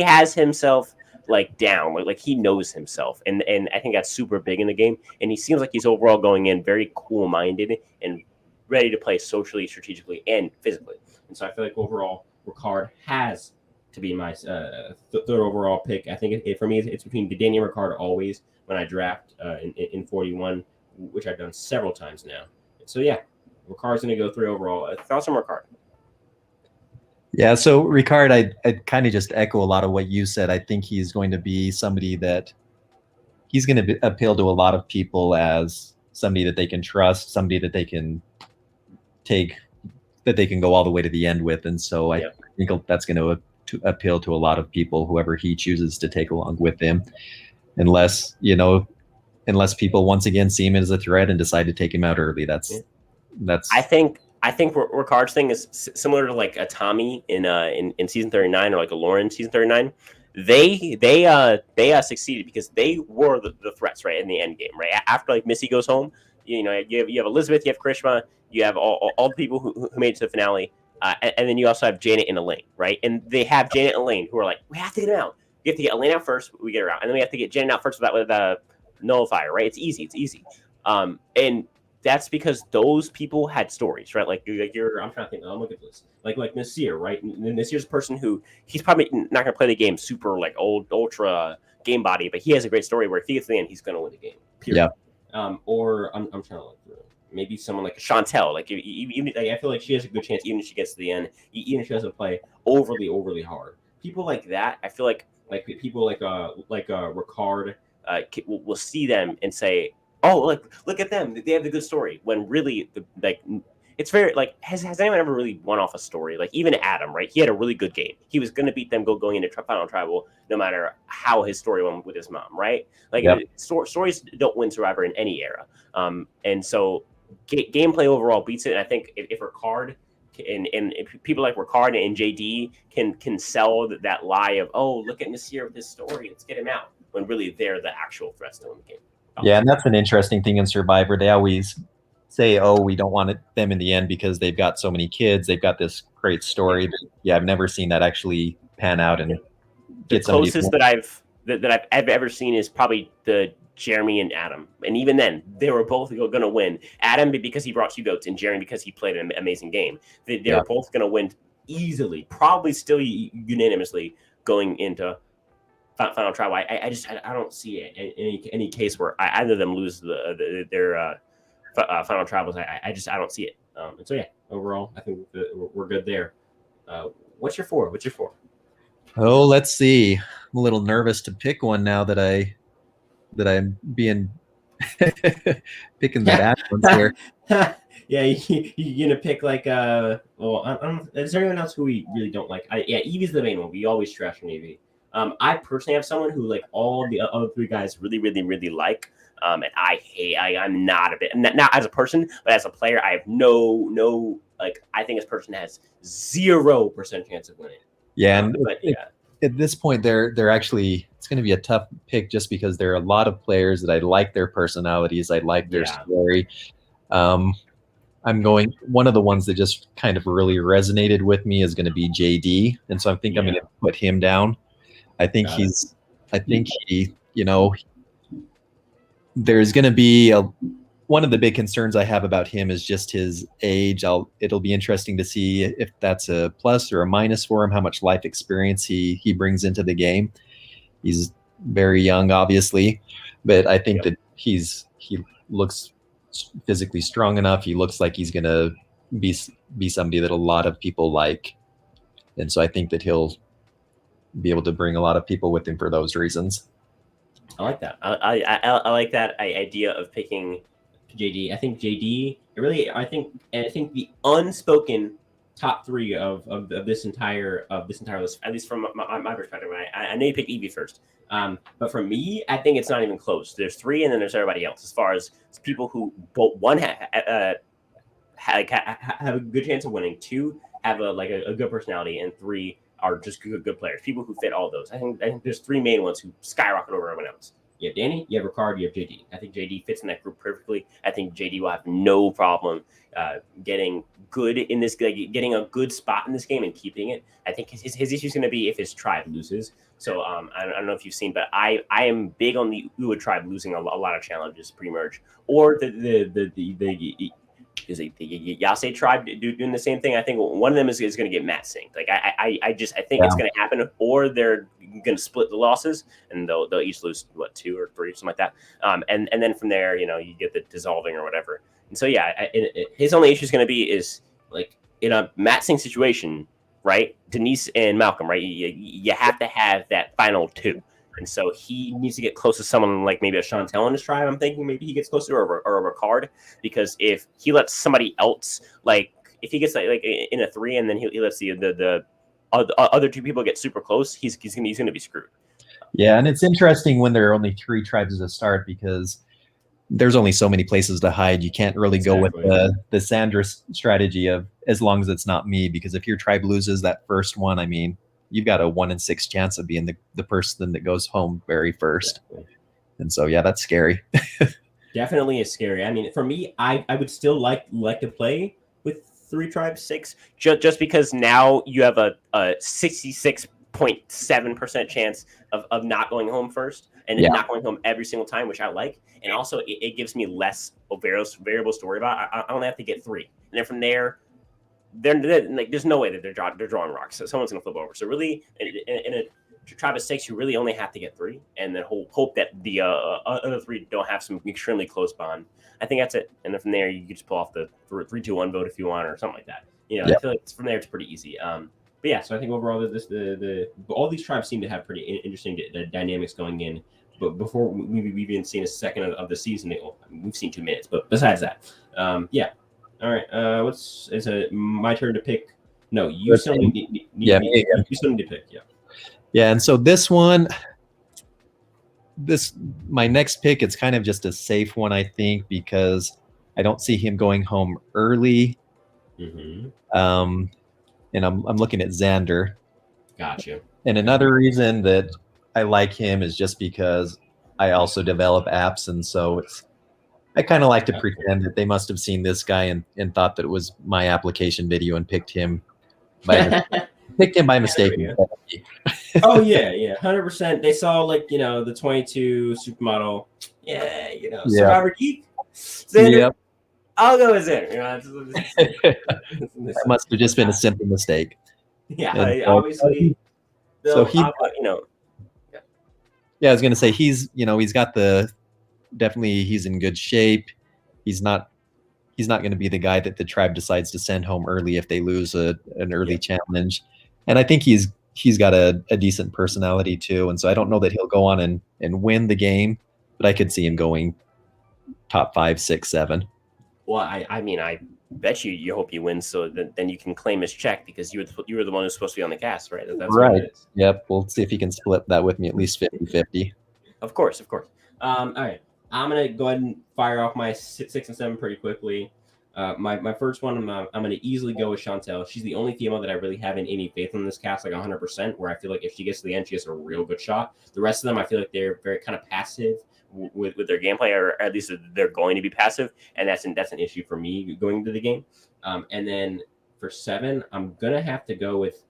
has himself like down, like he knows himself, and I think that's super big in the game. And he seems like he's overall going in very cool minded and ready to play socially, strategically, and physically. And so I feel like overall Ricard has to be my 3rd overall pick. I think for me, it's between Danny and Ricard always when I draft in 41, which I've done several times now. So yeah, Ricard's going to go 3 overall. Thoughts on Ricard? Yeah, so Ricard, I kind of just echo a lot of what you said. I think he's going to be somebody that he's going to appeal to a lot of people as somebody that they can trust, somebody that they can go all the way to the end with. And so I think that's going to appeal to a lot of people, whoever he chooses to take along with him, unless people once again see him as a threat and decide to take him out early. That's I think Ricard's thing is similar to like a Tommy in season 39, or like a Lauren in season 39. They succeeded because they were the threats right in the end game, right after like Missy goes home. You have Elizabeth, you have Karishma, you have all the people who made it to the finale. And then you also have Janet and Elaine, right? And they have Janet and Elaine who are like, we have to get him out. We have to get Elaine out first, we get her out. And then we have to get Janet out first with nullifier, right? It's easy. It's easy. And that's because those people had stories, right? Like you're I'm trying to think. I'm looking at this. Like Nasir, right? And Nasir's a person who he's probably not going to play the game super like ultra game body, but he has a great story where if he gets to the end, he's going to win the game. Period. Yeah. Or I'm trying to look through it. Maybe someone like Chantelle, like even like, I feel like she has a good chance, even if she gets to the end, even if she doesn't play overly hard. People like that, I feel like people like Ricard, will see them and say, "Oh, look at them, they have the good story." When really, it's very like has anyone ever really won off a story? Like even Adam, right? He had a really good game. He was going to beat them going into final tribal, no matter how his story went with his mom, right? Like Yep. Stories don't win Survivor in any era, and so gameplay overall beats it. And I think if Ricard and people like Ricard and JD can sell that lie of, oh, look at Nasir with his story, let's get him out, when really they're the actual threats to win the game. Yeah, and that's an interesting thing in Survivor. They always say, "Oh, we don't want them in the end because they've got so many kids. They've got this great story." Yeah. But yeah, I've never seen that actually pan out and the closest that I've ever seen is probably the Jeremy and Adam, and even then they were both going to win. Adam because he brought 2 goats, and Jeremy because he played an amazing game. They were both going to win easily, probably still unanimously going into final tribal. I don't see any case where either of them lose their final tribals. I don't see it. And so yeah, overall, I think we're good there. What's your 4? Oh, let's see. I'm a little nervous to pick one now that I'm being picking that Adams here. Yeah, you're gonna pick like is there anyone else who we really don't like? Evie's the main one. We always trash on Evie. I personally have someone who like all the other 3 guys really like. And I hate. I'm not a bit not as a person, but as a player, I have no like. I think this person has 0% chance of winning. Yeah, and at this point, they're actually, it's going to be a tough pick just because there are a lot of players that I like their personalities, I like their story. I'm going, one of the ones that just kind of really resonated with me is going to be JD, and so I think I'm going to put him down. I think he, there's going to be one of the big concerns I have about him is just his age. It'll be interesting to see if that's a plus or a minus for him, how much life experience he brings into the game. He's very young, obviously, but I think that he looks physically strong enough. He looks like he's going to be somebody that a lot of people like. And so I think that he'll be able to bring a lot of people with him for those reasons. I like that. I like that idea of picking JD. I think JD I think the unspoken top 3 of this entire list, at least from my perspective. I know you picked Evie first, but for me, I think it's not even close. There's 3, and then there's everybody else. As far as people who one have a good chance of winning, 2 have a good personality, and 3 are just good players. People who fit all those. I think there's 3 main ones who skyrocket over everyone else. You have Danny, you have Ricard, you have JD. I think JD fits in that group perfectly. I think JD will have no problem getting good in this, getting a good spot in this game and keeping it. I think his issue is going to be if his tribe loses. So I don't know if you've seen, but I am big on the Uwa tribe losing a lot of challenges pre-merge, or the Yase tribe doing the same thing. I think one of them is going to get Matt synced. Like I think it's going to happen, or they're going to split the losses and they'll each lose 2 or 3 or something like that. And then from there, you get the dissolving or whatever. And so his only issue is going to be is like in a Matt sync situation, right? Denise and Malcolm, right? You have to have that final 2. And so he needs to get close to someone like maybe a Chantelle in his tribe. I'm thinking maybe he gets closer, or a Ricard, because if he lets somebody else, like if he gets like in a 3 and then he lets the other 2 people get super close, he's gonna be screwed. Yeah, and it's interesting when there are only 3 tribes to start because there's only so many places to hide. You can't really go with the Sandra strategy of as long as it's not me, because if your tribe loses that first one, I mean, you've got a 1 in 6 chance of being the person that goes home very first. Exactly. And so, yeah, that's scary. Definitely is scary. I mean, for me, I would still like to play with 3 tribes, 6, just because now you have a 66% 0.7% chance of not going home first and Yeah. not going home every single time, which I like. And also, it gives me less variables to worry about. I only have to get 3, and then from there, they're like, there's no way that they're drawing rocks. So someone's gonna flip over. So really, in a tribe of 6, you really only have to get 3, and then hope that the other 3 don't have some extremely close bond. I think that's it. And then from there, you can just pull off the 3-2-1 vote if you want, or something like that. Yeah. I feel like from there it's pretty easy. But yeah, so I think overall all these tribes seem to have pretty interesting dynamics going in. But before we've even seen a second of the season, we've seen 2 minutes. But besides that, yeah. All right. Is it my turn to pick? No, you still need you still need to pick. Yeah. Yeah, and so this my next pick, it's kind of just a safe one, I think, because I don't see him going home early. Mm-hmm. And I'm looking at Xander. Gotcha. And another reason that I like him is just because I also develop apps, and so I kind of like to pretend that they must have seen this guy and thought that it was my application video and picked him by mistake. Oh yeah, 100%. They saw the 22 supermodel. Yeah, Survivor Geek. Xander, yep. I'll go with Xander. That must have just been a simple mistake. Yeah, obviously. So he, yeah, I was gonna say he's got definitely he's in good shape. He's not going to be the guy that the tribe decides to send home early if they lose an early challenge. And I think he's got a decent personality too. And so I don't know that he'll go on and win the game, but I could see him going top 5, 6, 7. Well, I mean, I bet you hope he wins, so then you can claim his check because you were the one who's supposed to be on the cast, right? That's right. What it is. Yep. We'll see if he can split that with me at least 50-50. Of course. All right. I'm gonna go ahead and fire off my 6 and 7 pretty quickly. My first one, I'm gonna easily go with Chantelle. She's the only female that I really have any faith in this cast, like 100%. Where I feel like if she gets to the end, she has a real good shot. The rest of them, I feel like they're very kind of passive with their gameplay, or at least they're going to be passive, and that's an issue for me going into the game. And then for 7, I'm gonna have to go with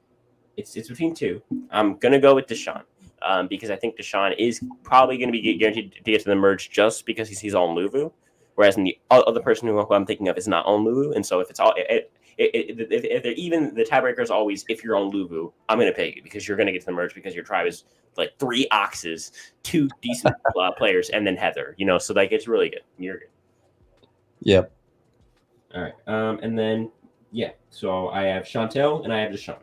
it's between 2. I'm gonna go with Deshaun. Because I think Deshaun is probably going to be guaranteed to get to the merge just because he's on Luvu, whereas the other person who I'm thinking of is not on Luvu. And so if it's all, if they're even, the tiebreaker is always if you're on Luvu, I'm going to pick you because you're going to get to the merge because your tribe is like 3 oxes, 2 decent players, and then Heather. So like it's really good. You're good. Yep. All right. And then so I have Chantelle and I have Deshaun.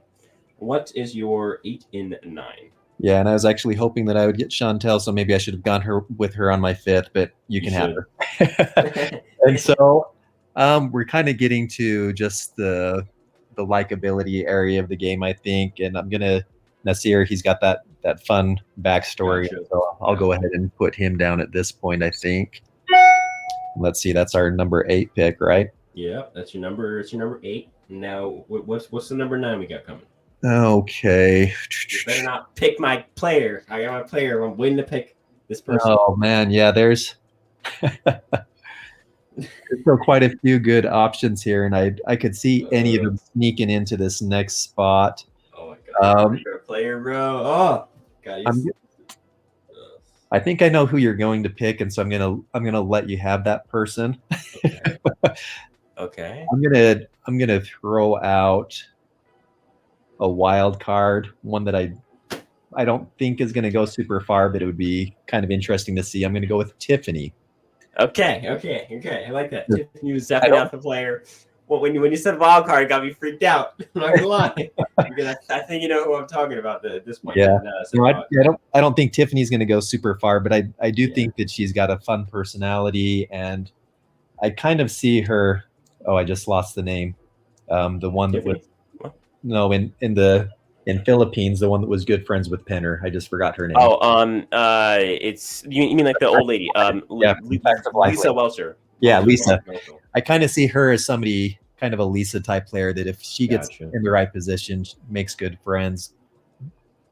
What is your 8 and 9? Yeah, and I was actually hoping that I would get Chantelle, so maybe I should have gone with her on my 5th, but you can have her. And so we're kind of getting to just the likability area of the game, I think. And I'm gonna Nasir, he's got that fun backstory. Gotcha. So I'll go ahead and put him down at this point, I think. Let's see, that's our number 8 pick, right? Yeah, that's your number. It's your number 8. Now, what's the number 9 we got coming? Okay. You better not pick my player. I got my player. I'm waiting to pick this person. Oh man, yeah. There's still quite a few good options here, and I could see any of them sneaking into this next spot. Oh my god! You're a player, bro. Oh, God. I think I know who you're going to pick, and so I'm gonna let you have that person. Okay. Okay. I'm gonna throw out a wild card, one that I don't think is going to go super far, but it would be kind of interesting to see. I'm going to go with Tiffany. Okay. I like that. Tiffany was definitely not the player. Well, when you said wild card, it got me freaked out. I'm not gonna lie, because I think you know who I'm talking about at this point. Yeah, I don't think Tiffany's going to go super far, but I do think that she's got a fun personality, and I kind of see her. Oh, I just lost the name. The one Tiffany? That was. No, in Philippines, the one that was good friends with Penner. I just forgot her name. Oh, it's you mean like the old lady? Lisa Welcher. Yeah, Lisa. I kind of see her as somebody, kind of a Lisa type player, that if she gets in the right position, makes good friends,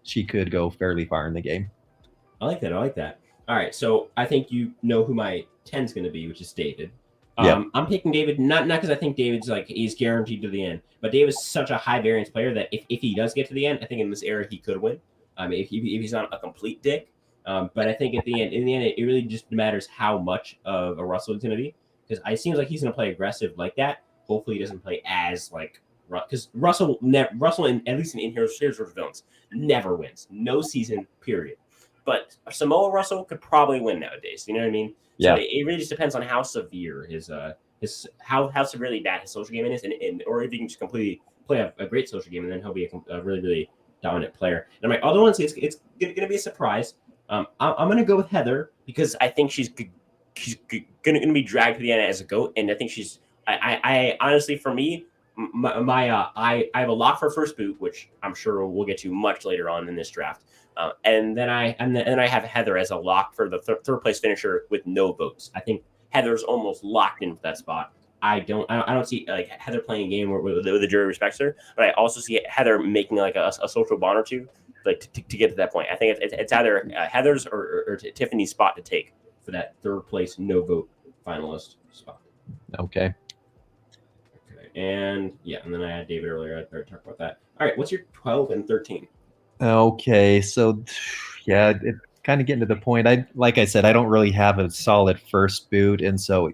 she could go fairly far in the game. I like that. All right, so I think you know who my 10 is going to be, which is David. Yeah. I'm picking David not because I think David's like he's guaranteed to the end, but David's such a high variance player that if he does get to the end, I think in this era he could win. If he's not a complete dick. But I think in the end, it really just matters how much of a Russell he's going to be because it seems like he's going to play aggressive like that. Hopefully, he doesn't play as like because Russell at least in Heroes vs Villains never wins, no season period. But Samoa Russell could probably win nowadays. You know what I mean? So Yeah. it really just depends on how severe his how severely bad his social game is, and or if he can just completely play a great social game, and then he'll be a really really dominant player. And my other ones, it's going to be a surprise. I'm going to go with Heather because I think she's going to be dragged to the end as a goat, and I think she's. I honestly, for me, I have a lock for first boot, which I'm sure we'll get to much later on in this draft. And then I have Heather as a lock for the third place finisher with no votes. I think Heather's almost locked into that spot. I don't see like Heather playing a game where the jury respects her, but I also see Heather making like a social bond or two, like to get to that point. I think it's either Heather's or Tiffany's spot to take for that third place no vote finalist spot. Okay. And yeah, and then I had David earlier. I already talked about that. All right, what's your 12 and 13? Okay, so yeah, it's kind of getting to the point. Like I said, I don't really have a solid first boot, and so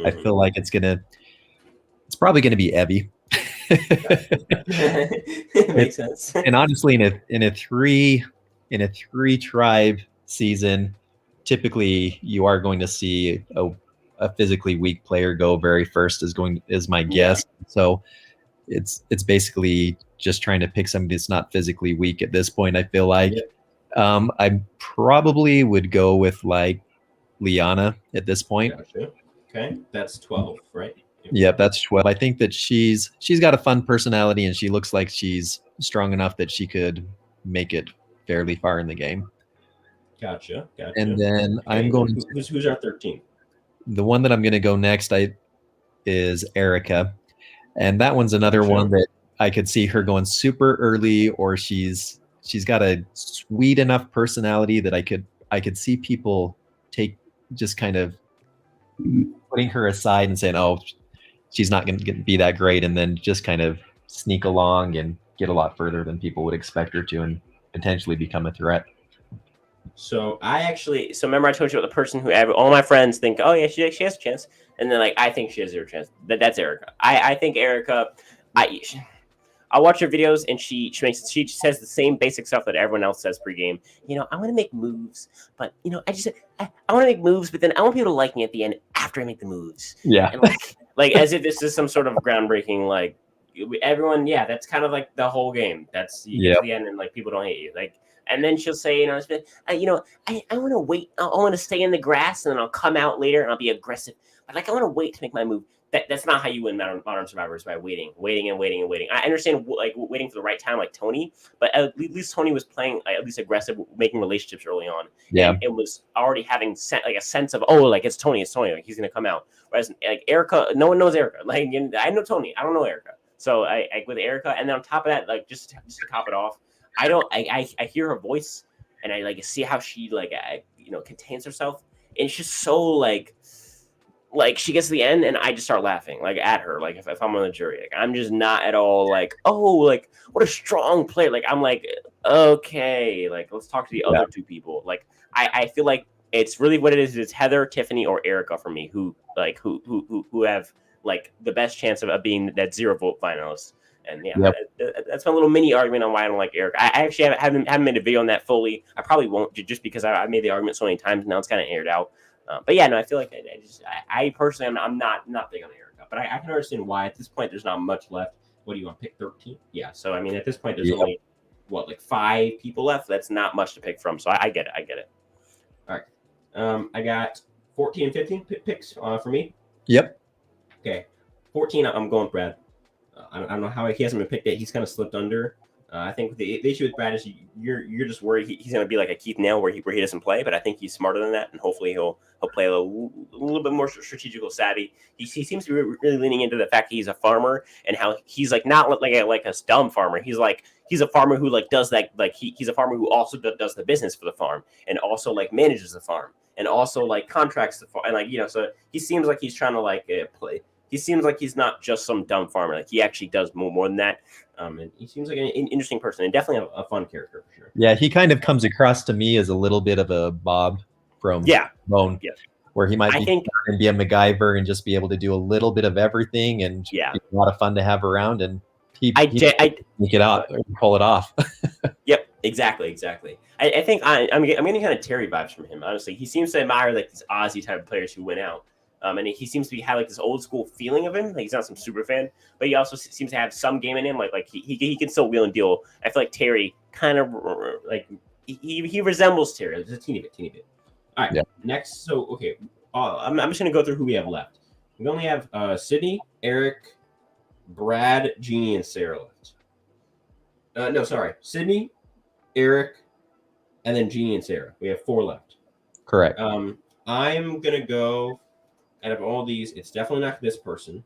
I feel like it's probably gonna be Evie. It makes sense. And honestly, in a three tribe season, typically you are going to see a physically weak player go very first is my guess. Yeah. So it's basically just trying to pick somebody that's not physically weak at this point. I feel like I probably would go with like Liana at this point. Gotcha. Okay, that's 12, right? Yep, that's 12. I think that she's got a fun personality, and she looks like she's strong enough that she could make it fairly far in the game. Gotcha. And then okay. I'm going. Who's our 13? The one that I'm going to go next is Erica, and that one's another one that I could see her going super early, or she's got a sweet enough personality that I could see people just kind of putting her aside and saying, "Oh, she's not going to be that great," and then just kind of sneak along and get a lot further than people would expect her to, and potentially become a threat. So remember I told you about the person who all my friends think, oh yeah, she has a chance, and then like I think she has zero chance. That's Erica. I think Erica. I watch her videos and she says the same basic stuff that everyone else says pregame. You know, I want to make moves, but you know, I want to make moves, but then I want people to like me at the end after I make the moves. Yeah, and like as if this is some sort of groundbreaking like everyone. Yeah, that's kind of like the whole game. That's you get to the end and like people don't hate you like. And then she'll say, I want to wait. I want to stay in the grass, and then I'll come out later, and I'll be aggressive. But like, I want to wait to make my move. That's not how you win modern Survivors, by waiting. I understand like waiting for the right time, like Tony, but at least Tony was playing at least aggressive, making relationships early on. Yeah, and it was already having like a sense of like it's Tony, like he's gonna come out. Whereas like Erica, no one knows Erica. Like I know Tony, I don't know Erica. So I with Erica, and then on top of that, like just to top it off. I hear her voice and I like see how she like contains herself, and it's just so like she gets to the end and I just start laughing like at her, like if I'm on the jury, like I'm just not at all like, oh, like what a strong player. Like I'm like, okay, like let's talk to the other two people. Like I feel like it's really what it is. It's Heather, Tiffany, or Erica for me who have like the best chance of being that 0 vote finalist. And yeah, that's my little mini argument on why I don't like Eric. I actually haven't made a video on that fully. I probably won't, just because I made the argument so many times. Now it's kind of aired out. But yeah, no, I feel like I personally, I'm not big on Erica. But I can understand why at this point there's not much left. What do you want to pick? 13? Yeah. So I mean, at this point there's only like 5 people left. That's not much to pick from. So I get it. All right. I got 14 and 15 picks for me. Yep. Okay. 14. I'm going Brad. I don't know how he hasn't been picked yet. He's kind of slipped under. I think the issue with Brad is you're just worried he's going to be like a Keith Nail where he doesn't play, but I think he's smarter than that, and hopefully he'll play a little bit more strategical savvy. He seems to be really leaning into the fact that he's a farmer and how he's like not like a dumb farmer. He's a farmer who like does that, like he's a farmer who also does the business for the farm and also like manages the farm. and also like contracts and like so he seems like he's trying to like play. He seems like he's not just some dumb farmer. Like he actually does more than that. And he seems like an interesting person and definitely a fun character for sure. Yeah, he kind of comes across to me as a little bit of a Bob from Bone, where he might be a MacGyver and just be able to do a little bit of everything and be a lot of fun to have around. And he make it out, pull it off. Yep, exactly. I think I'm getting kind of Terry vibes from him. Honestly, he seems to admire like these Aussie type of players who went out. And he seems to have like this old school feeling of him. Like he's not some super fan, but he also seems to have some game in him. Like he can still wheel and deal. I feel like Terry kind of like he resembles Terry just a teeny bit. All right, next. So okay, I'm just gonna go through who we have left. We only have Sydney, Eric, Brad, Jeannie, and Sarah left. No, sorry, Sydney, Eric, and then Jeannie and Sarah. We have 4 left. Correct. I'm gonna go. Out of all these, it's definitely not this person.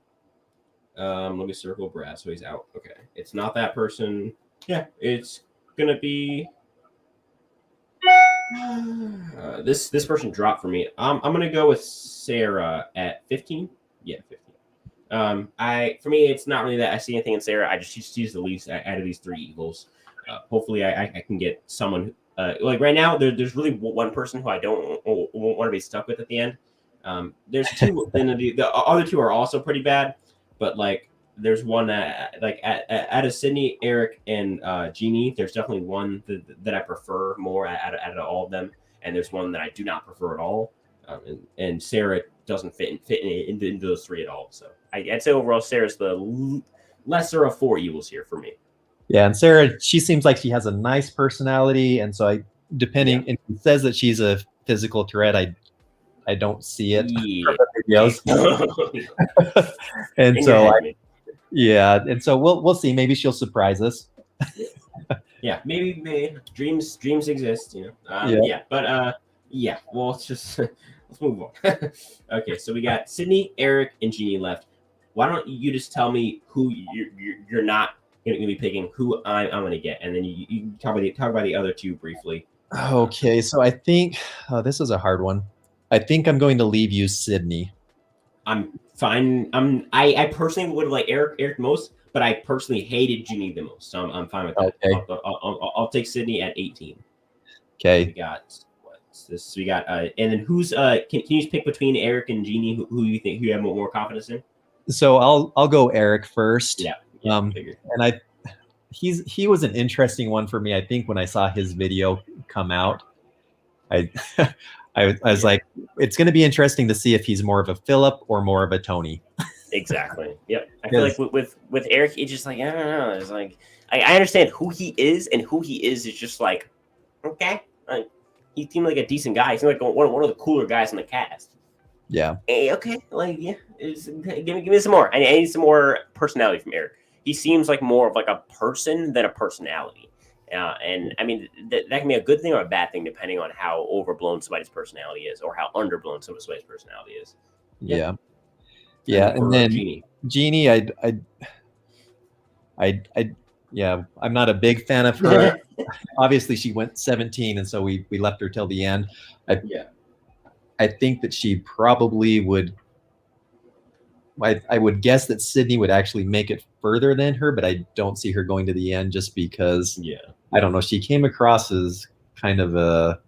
Let me circle Brad, so he's out. Okay, it's not that person. Yeah, it's gonna be this person dropped for me. I'm gonna go with Sarah at 15. Yeah, 15. For me, it's not really that I see anything in Sarah. I just choose the least out of these 3 evils. Hopefully, I can get someone like right now. There's really one person who I don't want to be stuck with at the end. There's 2, and the other 2 are also pretty bad, but like there's one that like out of Sydney, Eric, and Jeannie, there's definitely one that I prefer more out of all of them, and there's one that I do not prefer at all, and Sarah doesn't fit into those 3 at all. So I'd say overall Sarah's the lesser of 4 evils here for me. Yeah, and Sarah, she seems like she has a nice personality, and so and it says that she's a physical threat. I don't see it. And so and so we'll see. Maybe she'll surprise us. Maybe dreams exist, but well, let's move on. Okay, so we got Sydney, Eric, and Jeannie left. Why don't you just tell me who you're not going to be picking, who I'm going to get, and then you talk about the other 2 briefly. Okay, so I think this is a hard one. I think I'm going to leave you Sydney. I'm fine. I personally would like Eric most, but I personally hated Jeannie the most. So I'm fine with that. Okay. I'll take Sydney at 18. Okay. We got what's this? We got and then who's can you just pick between Eric and Jeannie who you think who you have more confidence in? So I'll go Eric first. Yeah. And he was an interesting one for me. I think when I saw his video come out, I was like, it's going to be interesting to see if he's more of a Philip or more of a Tony. Exactly. Yep. I feel like with Eric, it's just like, I don't know. It's like I understand who he is, and who he is just like, okay, like he seemed like a decent guy. He seemed like one of the cooler guys in the cast. Yeah. Hey, okay. Like give me some more. I need some more personality from Eric. He seems like more of like a person than a personality. And I mean, that can be a good thing or a bad thing, depending on how overblown somebody's personality is or how underblown somebody's personality is. Yeah. And then Jeannie, I'm not a big fan of her. Obviously, she went 17, and so we left her till the end. I think that she probably would. I would guess that Sydney would actually make it further than her, but I don't see her going to the end just because. Yeah. I don't know. She came across as kind of a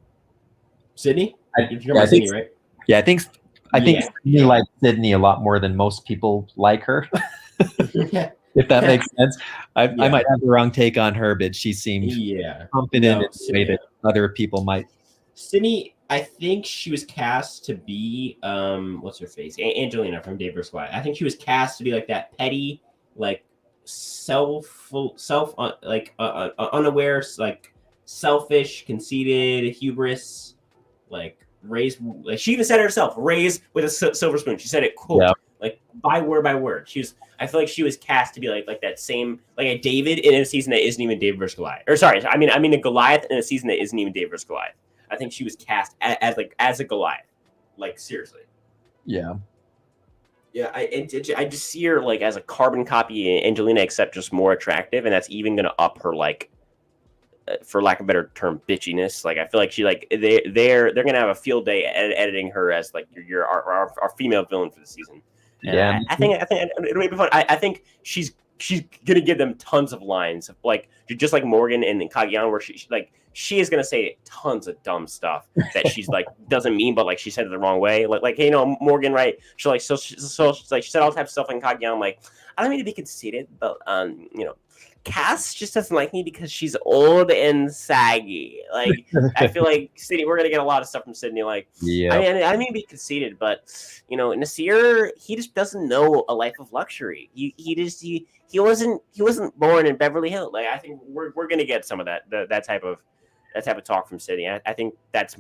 Sydney. Sydney, right? Yeah, I think Sydney likes Sydney a lot more than most people like her. If that makes sense. I might have the wrong take on her, but she seemed confident in the way that other people might. Sydney, I think she was cast to be what's her face? Angelina from Dave vs. Goliath. I think she was cast to be like that petty, like unaware, like selfish, conceited, hubris, like raised. Like she even said it herself, raised with a silver spoon. She said it like by word. I feel like she was cast to be like that same, like a David in a season that isn't even David versus Goliath. Or sorry, I mean a Goliath in a season that isn't even David versus Goliath. I think she was cast as a Goliath, like seriously. Yeah. Yeah, I just see her like as a carbon copy of Angelina, except just more attractive, and that's even going to up her like for lack of a better term, bitchiness. Like I feel like she like they're gonna have a field day editing her as like our female villain for the season. And Yeah, I think it'll be fun. I think she's gonna give them tons of lines, like just like Morgan and Kagyan, where she is gonna say tons of dumb stuff that she's like doesn't mean, but like she said it the wrong way. Like hey, Morgan, right? She's like she's like she said all types of stuff in Kagyan, like I don't mean to be conceited, but Cass just doesn't like me because she's old and saggy. Like I feel like Sydney, we're gonna get a lot of stuff from Sydney. Like yeah, I mean to be conceited, but Nasir, he just doesn't know a life of luxury. He wasn't born in Beverly Hills. Like I think we're gonna get some of that type of talk from Sydney. I think that's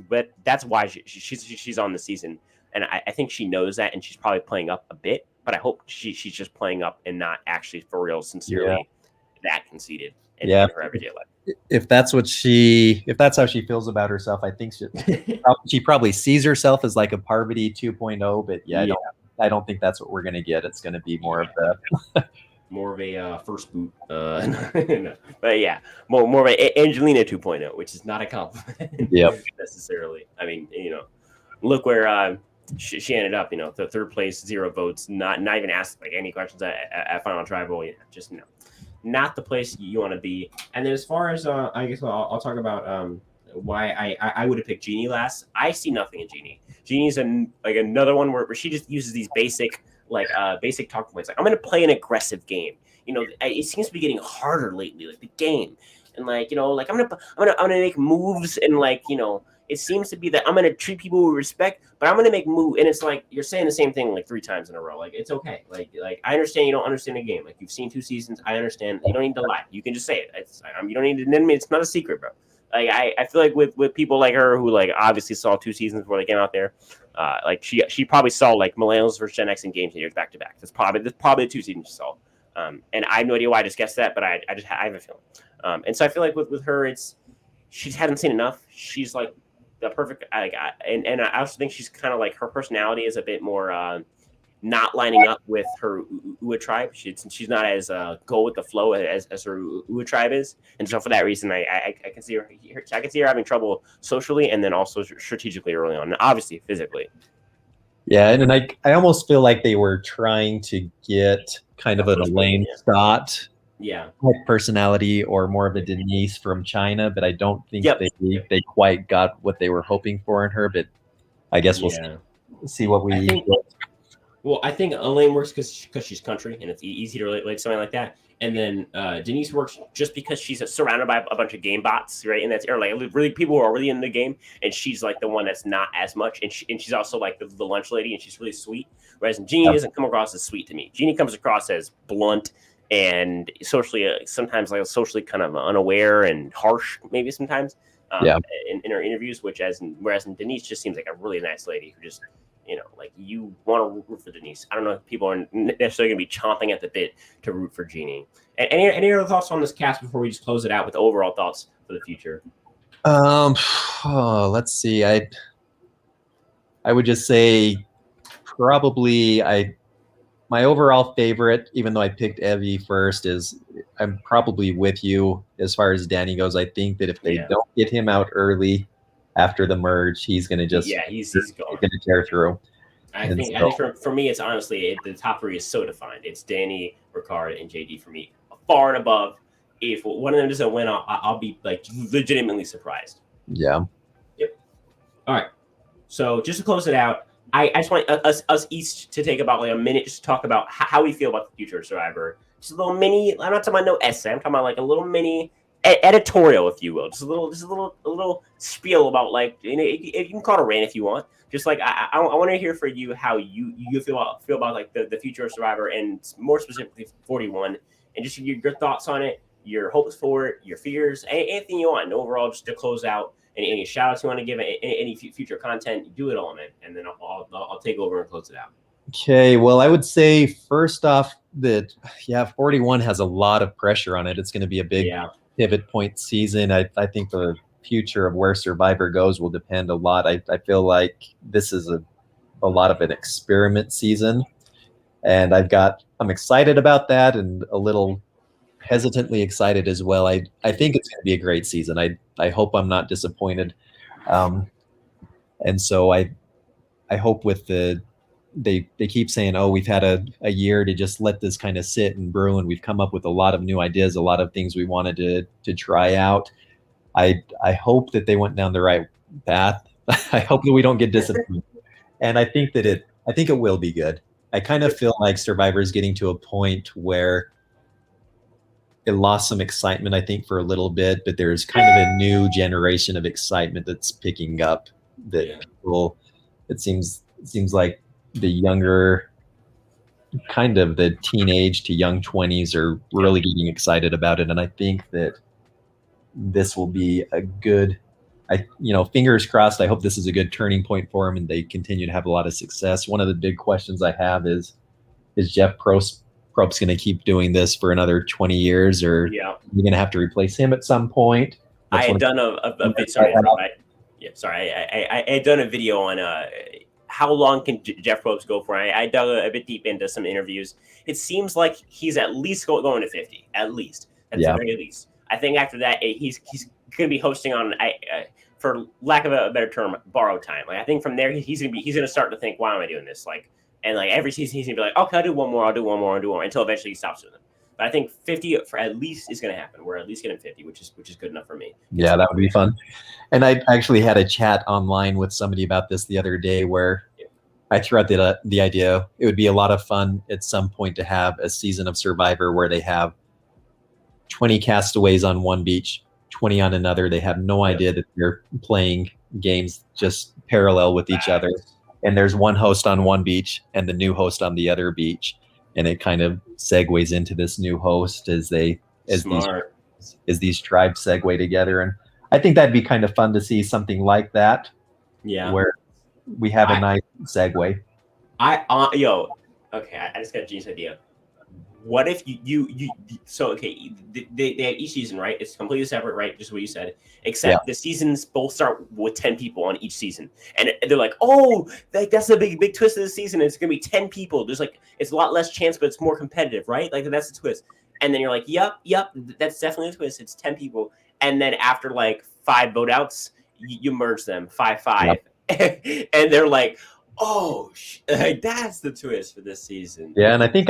why she's on the season, and I think she knows that, and she's probably playing up a bit. But I hope she's just playing up and not actually for real, sincerely that conceited in her everyday life. If that's how she feels about herself, I think she probably sees herself as like a Parvati 2.0. But I don't think that's what we're gonna get. It's gonna be more of a first boot. No. But yeah, more of a Angelina 2.0, which is not a compliment necessarily. I mean, look where she ended up. The third place, 0 votes, not even asked like any questions at Final Tribal. Just not the place you want to be. And then as far as I guess I'll talk about why I would have picked Jeannie last. I see nothing in Jeannie. Jeannie's another one where she just uses these basic talking points. Like I'm going to play an aggressive game. It seems to be getting harder lately, like the game, and I'm gonna make moves, and it seems to be that I'm going to treat people with respect, but I'm going to make moves. And it's like, you're saying the same thing like 3 times in a row. Like, it's okay. Like I understand you don't understand the game. Like, you've seen 2 seasons. I understand. You don't need to lie. You can just say it. You don't need to admit it. It's not a secret, bro. Like, I feel like with people like her who, like, obviously saw 2 seasons before they came out there, like, she probably saw, like, Millennials versus Gen X in Game Changers back to back. That's probably the 2 seasons she saw. And I have no idea why I just guessed that, but I have a feeling. And so I feel like with her, she hasn't seen enough. She's, like, the perfect and I also think she's kind of like her personality is a bit more not lining up with her Ua tribe. She's not as go with the flow as her Ua tribe is, and so for that reason, I can see her. I can see her having trouble socially and then also strategically early on, and obviously physically. Yeah, and I almost feel like they were trying to get kind of an Elaine Scott personality or more of a Denise from China, but I don't think they quite got what they were hoping for in her. But I guess we'll see what we. I think Elaine works because she's country and it's easy to relate something like that. And then Denise works just because she's surrounded by a bunch of game bots, right? And that's like really people who are really in the game, and she's like the one that's not as much. And she's also like the lunch lady, and she's really sweet. Whereas Jeannie doesn't come across as sweet to me. Jeannie comes across as blunt and socially sometimes like socially kind of unaware and harsh maybe sometimes in her interviews, whereas in Denise just seems like a really nice lady who just like you want to root for Denise. I don't know if people are necessarily going to be chomping at the bit to root for Jeannie. And any other thoughts on this cast before we just close it out with overall thoughts for the future? Let's see. I would just say probably my overall favorite, even though I picked Evie first, is I'm probably with you as far as Danny goes. I think that if they don't get him out early after the merge, he's going to just he's gone. Going to tear through. I think for me, it's honestly the top 3 is so defined. It's Danny, Ricard, and JD for me, far and above. If one of them doesn't win, I'll be like legitimately surprised. Yeah. Yep. All right. So just to close it out, I just want us each to take about like a minute just to talk about how we feel about the future of Survivor. Just a little mini. I'm not talking about no essay. I'm talking about like a little mini editorial, if you will. Just a little spiel about like you can call it a rant if you want. Just like I want to hear from you how you feel about like the future of Survivor and more specifically 41, and just your thoughts on it, your hopes for it, your fears, anything you want. And overall, just to close out. Any shout outs you want to give, any future content, do it all, man. And then I'll take over and close it out. Okay. Well, I would say first off that, 41 has a lot of pressure on it. It's going to be a big pivot point season. I think the future of where Survivor goes will depend a lot. I feel like this is a lot of an experiment season. And I'm excited about that and a little hesitantly excited as well. I think it's going to be a great season. I hope I'm not disappointed. Um, and so I hope with they keep saying, oh, we've had a year to just let this kind of sit and brew, and we've come up with a lot of new ideas, a lot of things we wanted to try out. I hope that they went down the right path. I hope that we don't get disappointed. And I think it will be good. I kind of feel like Survivor is getting to a point where it lost some excitement, I think, for a little bit, but there's kind of a new generation of excitement that's picking up that people, it seems like the younger, kind of the teenage to young 20s are really getting excited about it. And I think that this will be a good, fingers crossed. I hope this is a good turning point for them and they continue to have a lot of success. One of the big questions I have is Jeff Probst going to keep doing this for another 20 years, or you're going to have to replace him at some point? I had done a bit. Sorry, I had done a video on how long can Jeff Probst go for. I dug a bit deep into some interviews. It seems like he's at least going to 50, at least. At the very least. I think after that, he's going to be hosting on, for lack of a better term, borrowed time. Like, I think from there, he's going to start to think, why am I doing this? Like, and like every season, he's going to be like, okay, I'll do one more, until eventually he stops doing them. But I think 50 for at least is going to happen. We're at least getting 50, which is good enough for me. Yeah, that would be fun. And I actually had a chat online with somebody about this the other day where I threw out the idea it would be a lot of fun at some point to have a season of Survivor where they have 20 castaways on one beach, 20 on another. They have no idea that they're playing games just parallel with each other. And there's one host on one beach and the new host on the other beach. And it kind of segues into this new host as these tribes segue together. And I think that'd be kind of fun to see something like that. Yeah. Where we have a nice segue. Okay, I just got a genius idea. What if they have each season, right? It's completely separate, right? Just what you said. Except the seasons both start with 10 people on each season. And they're like, oh, that's a big twist of the season. It's going to be 10 people. There's like, it's a lot less chance, but it's more competitive, right? Like, that's the twist. And then you're like, yep, that's definitely a twist. It's 10 people. And then after like 5 vote outs, you merge them 5-5. Yep. And they're like, oh, that's the twist for this season. Yeah, and I think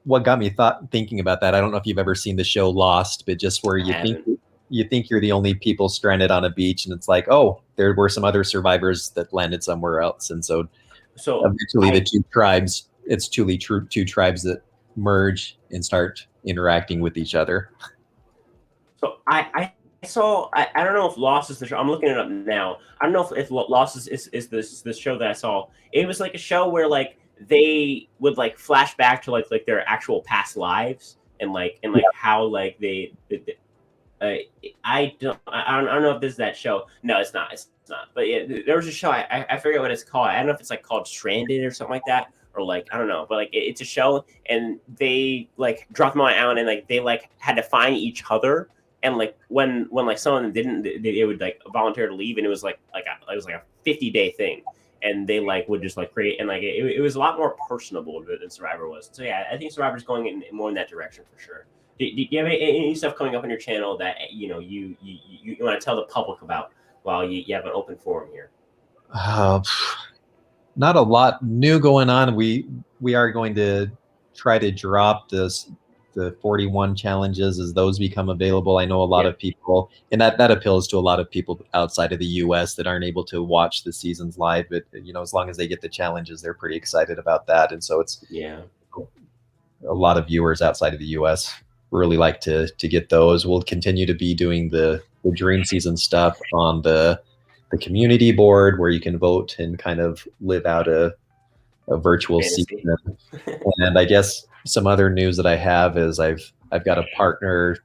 what got me thinking about that, I don't know if you've ever seen the show Lost, but just where you think you're the only people stranded on a beach, and it's like, oh, there were some other survivors that landed somewhere else, and so eventually the two tribes, it's truly two tribes that merge and start interacting with each other. So I don't know if Lost is the show. I'm looking it up now. I don't know if Lost is this show that I saw. It was like a show where like they would like flash back to like their actual past lives and how like I don't know if this is that show. No, it's not. It's not. But yeah, there was a show. I forget what it's called. I don't know if it's like called Stranded or something like that, or like I don't know. But like it's a show, and they like dropped them on an island, and like they like had to find each other. And like when like some of them didn't, they would like volunteer to leave, and it was like a 50-day thing. And they like would just like create, and like it was a lot more personable than Survivor was. So yeah, I think Survivor's going in more in that direction for sure. Do you have any stuff coming up on your channel that you want to tell the public about while you have an open forum here? Not a lot new going on. We are going to try to drop the 41 challenges as those become available. I know a lot of people, and that appeals to a lot of people outside of the US that aren't able to watch the seasons live, but as long as they get the challenges, they're pretty excited about that. And so it's a lot of viewers outside of the US really like to get those. We'll continue to be doing the dream season stuff on the community board where you can vote and kind of live out a virtual season. And I guess some other news that I have is I've got a partner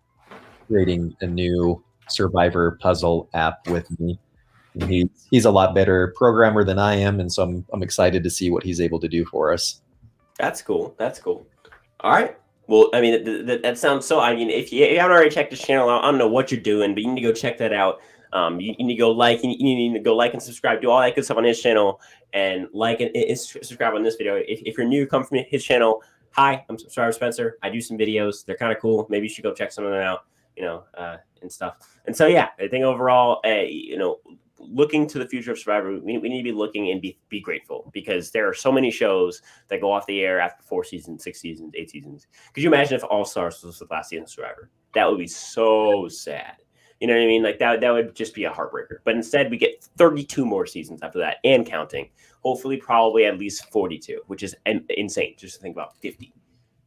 creating a new Survivor puzzle app with me. He's a lot better programmer than I am, and so I'm excited to see what he's able to do for us. That's cool. All right. Well, I mean, that sounds so. I mean, if you haven't already checked his channel out, I don't know what you're doing, but you need to go check that out. You need to go like, and subscribe, do all that good stuff on his channel, and like and subscribe on this video. If you're new, come from his channel. hi, I'm Survivor Spencer. I do some videos. They're kind of cool. Maybe you should go check some of them out, and stuff. And so, yeah, I think overall, looking to the future of Survivor, we need to be looking and be grateful, because there are so many shows that go off the air after 4 seasons, 6 seasons, 8 seasons. Could you imagine if All Stars was the last season of Survivor? That would be so sad. You know what I mean? Like that would just be a heartbreaker. But instead, we get 32 more seasons after that and counting. Hopefully, probably at least 42, which is insane. Just to think about 50.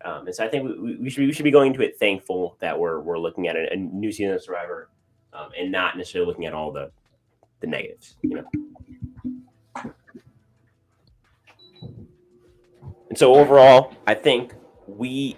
And so I think we should be going into it thankful that we're looking at a new season of Survivor, and not necessarily looking at all the negatives. And so overall, I think we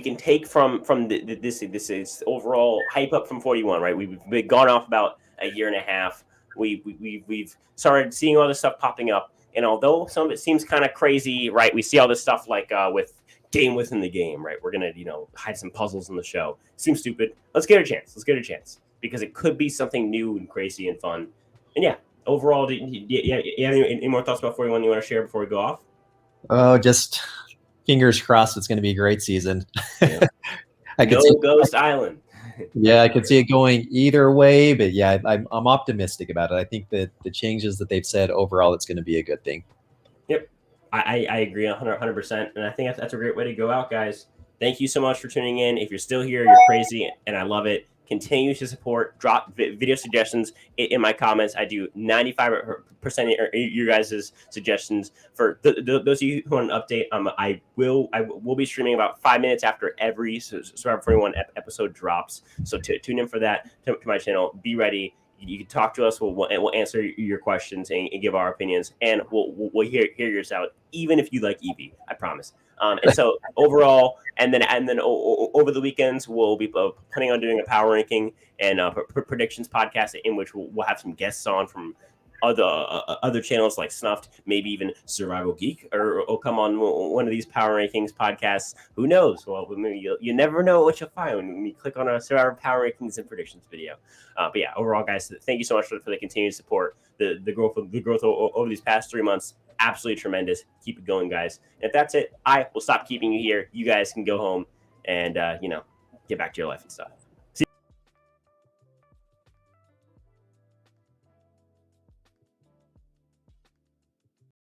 can take from this is overall hype up from 41, right? We've been gone off about a year and a half. We've started seeing all this stuff popping up, and although some of it seems kind of crazy, right? We see all this stuff like with game within the game, right? We're gonna hide some puzzles in the show. Seems stupid. Let's get a chance because it could be something new and crazy and fun. And yeah, overall, do you have any more thoughts about 41 you want to share before we go off? Oh, just fingers crossed it's going to be a great season. Yeah. I could see Ghost Island. Yeah, I could see it going either way, but yeah, I'm optimistic about it. I think that the changes that they've said overall, it's going to be a good thing. Yep, I agree 100%, and I think that's a great way to go out, guys. Thank you so much for tuning in. If you're still here, you're crazy, and I love it. Continue to support. Drop video suggestions in my comments. I do 95% of your guys' suggestions. For those of you who want an update, I will be streaming about 5 minutes after every Survivor 41 episode drops. So tune in for that to my channel. Be ready. You can talk to us. We'll answer your questions and give our opinions, and we'll hear yours out, even if you like Evie. I promise. And so overall, and then over the weekends, we'll be planning on doing a power ranking and predictions podcast in which we'll have some guests on from other channels like Snuffed, maybe even Survival Geek, or come on one of these power rankings podcasts. Who knows? Well, maybe you never know what you'll find when you click on a Survivor power rankings and predictions video. But yeah, overall, guys, thank you so much for the continued support. The growth over these past 3 months, absolutely tremendous. Keep it going, guys. And if that's it, I will stop keeping you here. You guys can go home and get back to your life and stuff.